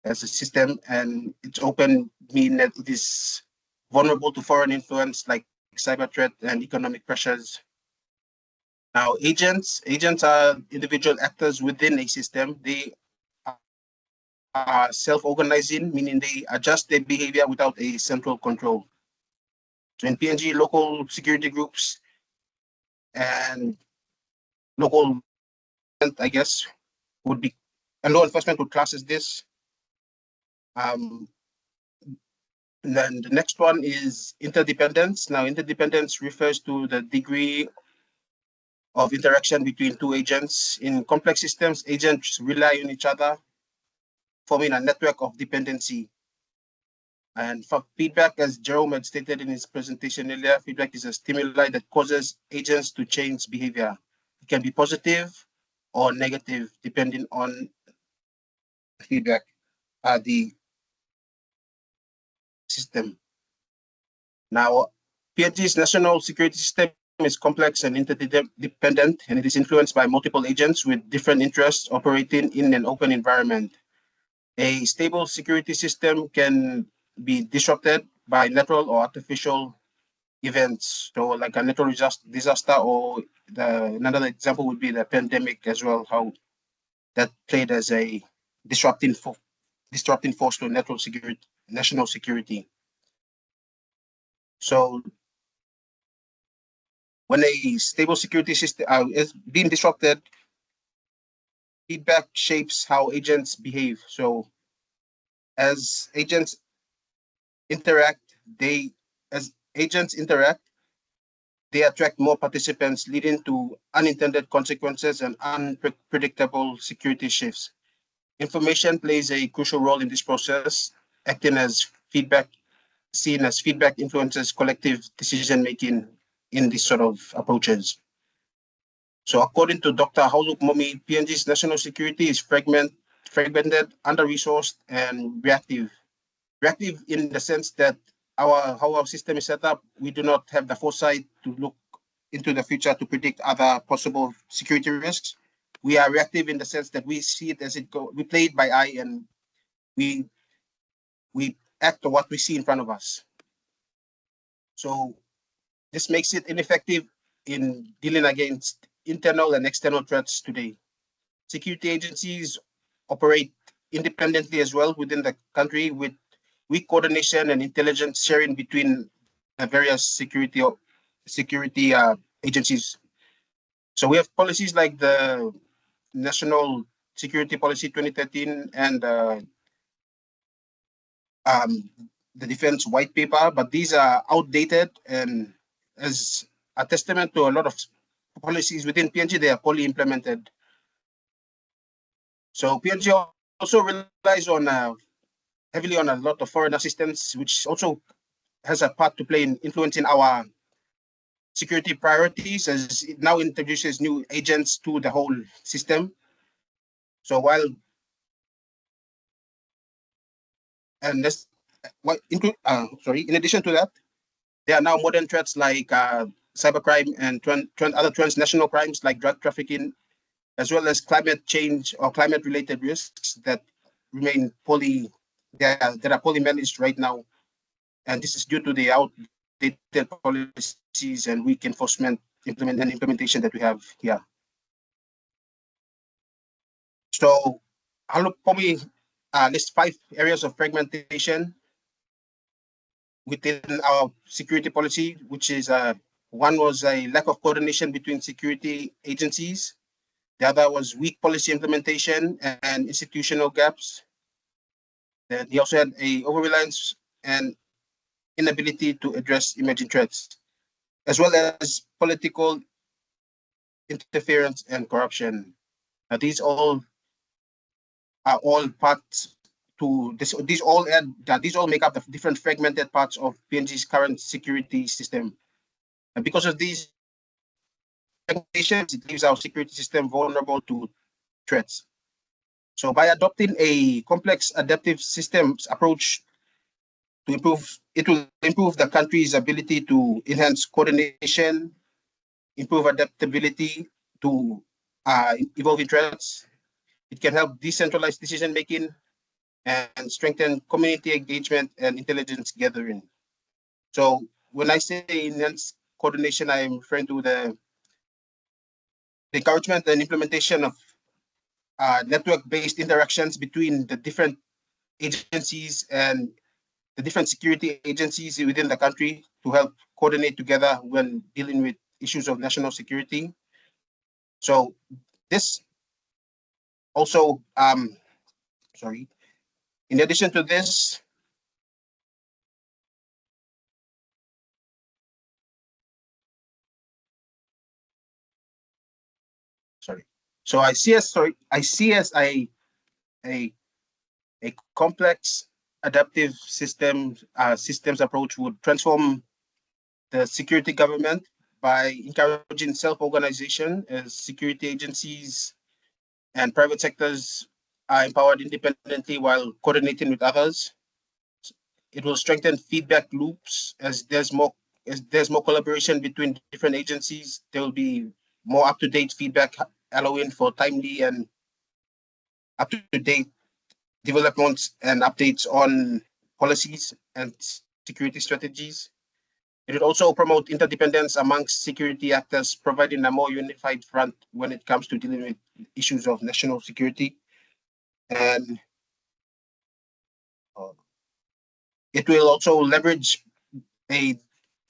S6: as a system, and it's open, meaning that it is vulnerable to foreign influence like cyber threat and economic pressures. Now, agents are individual actors within a system. They are self-organizing, meaning they adjust their behavior without a central control. So in PNG, local security groups and local, I guess, would be, and law enforcement would class as this. Then the next one is interdependence. Now, interdependence refers to the degree of interaction between two agents. In complex systems, agents rely on each other, forming a network of dependency. And for feedback, as Jerome had stated in his presentation earlier, feedback is a stimuli that causes agents to change behavior. It can be positive or negative, depending on feedback, the system. Now, PNG's national security system is complex and interdependent, and it is influenced by multiple agents with different interests operating in an open environment. A stable security system can be disrupted by natural or artificial events. So like a natural disaster, or another example would be the pandemic as well, how that played as a disrupting force to national security. So when a stable security system is being disrupted, feedback shapes how agents behave. So as agents interact, they attract more participants, leading to unintended consequences and unpredictable security shifts. Information plays a crucial role in this process, acting as feedback, seen as feedback influences collective decision making in these sort of approaches. So according to Dr. Hauluk Momi, PNG's national security is fragmented, under-resourced, and reactive. Reactive in the sense that how our system is set up, we do not have the foresight to look into the future to predict other possible security risks. We are reactive in the sense that we see it as it goes. We play it by eye, and we act on what we see in front of us. So this makes it ineffective in dealing against internal and external threats today. Security agencies operate independently as well within the country, with weak coordination and intelligence sharing between the various security agencies. So we have policies like the National Security Policy 2013 and the Defense White Paper, but these are outdated, and as a testament to a lot of policies within PNG, they are poorly implemented. So PNG also relies on heavily on a lot of foreign assistance, which also has a part to play in influencing our security priorities, as it now introduces new agents to the whole system. So in addition to that, there are now modern threats like cybercrime and other transnational crimes like drug trafficking, as well as climate change or climate-related risks that remain that are poorly managed right now. And this is due to the outdated policies and weak enforcement implementation that we have here. So I'll probably list 5 areas of fragmentation within our security policy, which is One was a lack of coordination between security agencies. The other was weak policy implementation and institutional gaps. Then he also had a over-reliance and inability to address emerging threats, as well as political interference and corruption. Now, these all are all parts to this. These all make up the different fragmented parts of PNG's current security system. And because of these fragmentations, it leaves our security system vulnerable to threats. So by adopting a complex adaptive systems approach to it will improve the country's ability to enhance coordination, improve adaptability to evolving threats. It can help decentralize decision making and strengthen community engagement and intelligence gathering. So when I say enhance coordination, I'm referring to the encouragement and implementation of network-based interactions between the different agencies and the different security agencies within the country to help coordinate together when dealing with issues of national security. So this also, sorry, in addition to this, sorry. So I see as a a complex adaptive systems approach would transform the security government by encouraging self-organization as security agencies and private sectors are empowered independently while coordinating with others. It will strengthen feedback loops as there's more collaboration between different agencies. There will be more up-to-date feedback, allowing for timely and up-to-date developments and updates on policies and security strategies. It would also promote interdependence amongst security actors, providing a more unified front when it comes to dealing with issues of national security. And it will also leverage a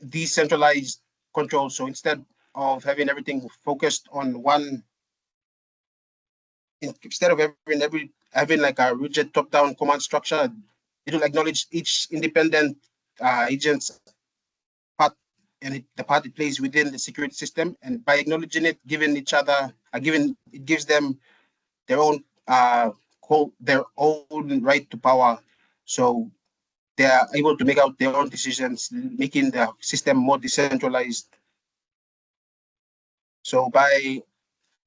S6: decentralized control. So instead of having everything focused on one, instead of having like a rigid top-down command structure, it will acknowledge each independent agent's part and the part it plays within the security system. And by acknowledging it, giving each other, it gives them their own their own right to power. So they are able to make out their own decisions, making the system more decentralized. So by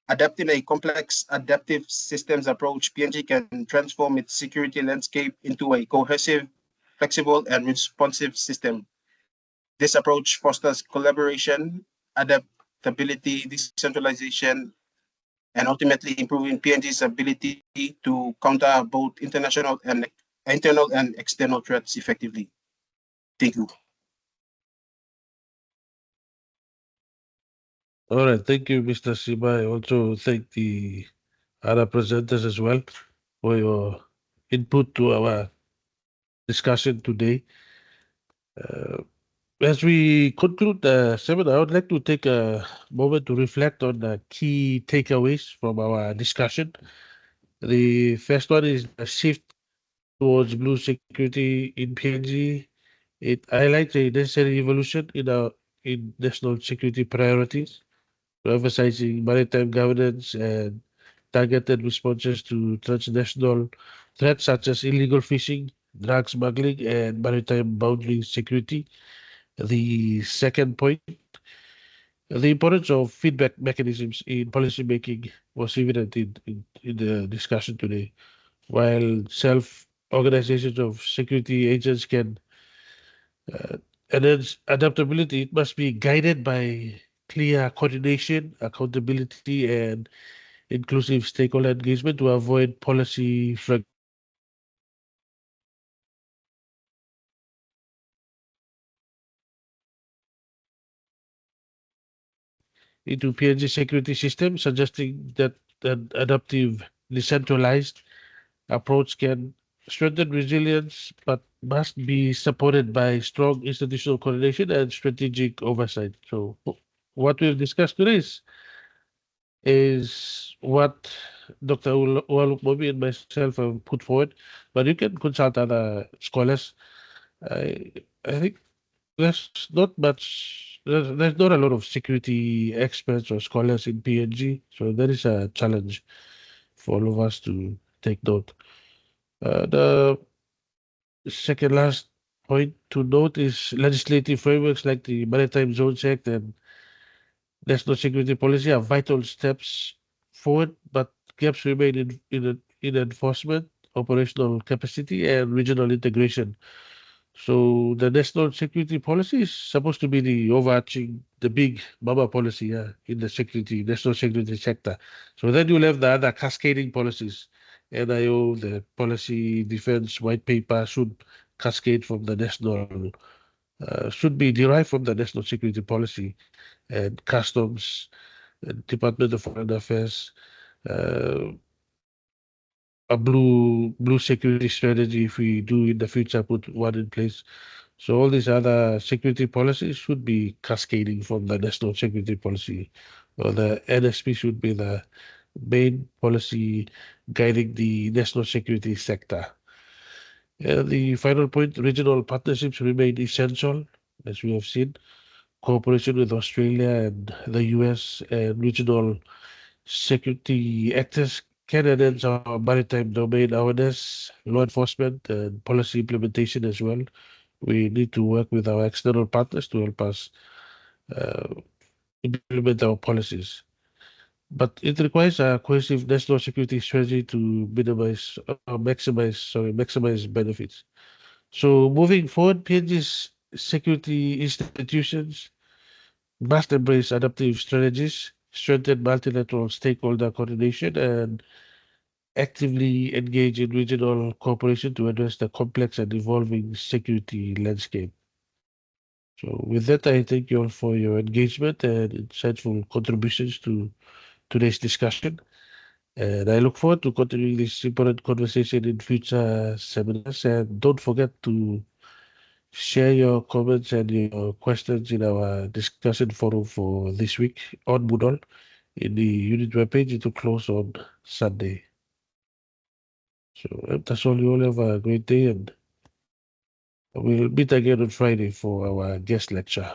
S6: adapting a complex adaptive systems approach, PNG can transform its security landscape into a cohesive, flexible, and responsive system. This approach fosters collaboration, adaptability, decentralization, and ultimately improving PNG's ability to counter both international and internal and external threats effectively. Thank you.
S1: All right, thank you, Mr. Sima. I also thank the other presenters as well for your input to our discussion today. As we conclude the seminar, I would like to take a moment to reflect on the key takeaways from our discussion. The first one is the shift towards blue security in PNG. It highlights a necessary evolution in national security priorities, emphasizing maritime governance and targeted responses to transnational threats such as illegal fishing, drug smuggling, and maritime boundary security. The second point, the importance of feedback mechanisms in policymaking was evident in the discussion today. While self-organizations of security agents can enhance adaptability, it must be guided by clear coordination, accountability, and inclusive stakeholder engagement to avoid policy into PNG security system, suggesting that an adaptive, decentralized approach can strengthened resilience, but must be supported by strong institutional coordination and strategic oversight. So, what we've discussed today is what Dr. Uwalukmobi and myself have put forward, but you can consult other scholars. I, I think there's not a lot of security experts or scholars in PNG, so that is a challenge for all of us to take note. The second last point to note is legislative frameworks like the Maritime Zones Act and national security policy are vital steps forward, but gaps remain in enforcement, operational capacity, and regional integration. So the national security policy is supposed to be the overarching, the big mama policy in the national security sector. So then you'll have the other cascading policies. NIO, the policy defense white paper should cascade from the national, should be derived from the national security policy and customs, and Department of Foreign Affairs, uh, a blue security strategy if we do in the future put one in place. So all these other security policies should be cascading from the national security policy, or the NSP should be the main policy guiding the national security sector. And the final point, regional partnerships remain essential, as we have seen. Cooperation with Australia and the US and regional security actors can enhance our maritime domain awareness, law enforcement, and policy implementation as well. We need to work with our external partners to help us uh, implement our policies. But it requires a cohesive national security strategy to maximize benefits. So moving forward, PNG's security institutions must embrace adaptive strategies, strengthen multilateral stakeholder coordination, and actively engage in regional cooperation to address the complex and evolving security landscape. So with that, I thank you all for your engagement and insightful contributions to today's discussion. And I look forward to continuing this important conversation in future seminars. And don't forget to share your comments and your questions in our discussion forum for this week on Moodle in the unit webpage. It will close on Sunday. So that's all. You all have a great day, and we'll meet again on Friday for our guest lecture.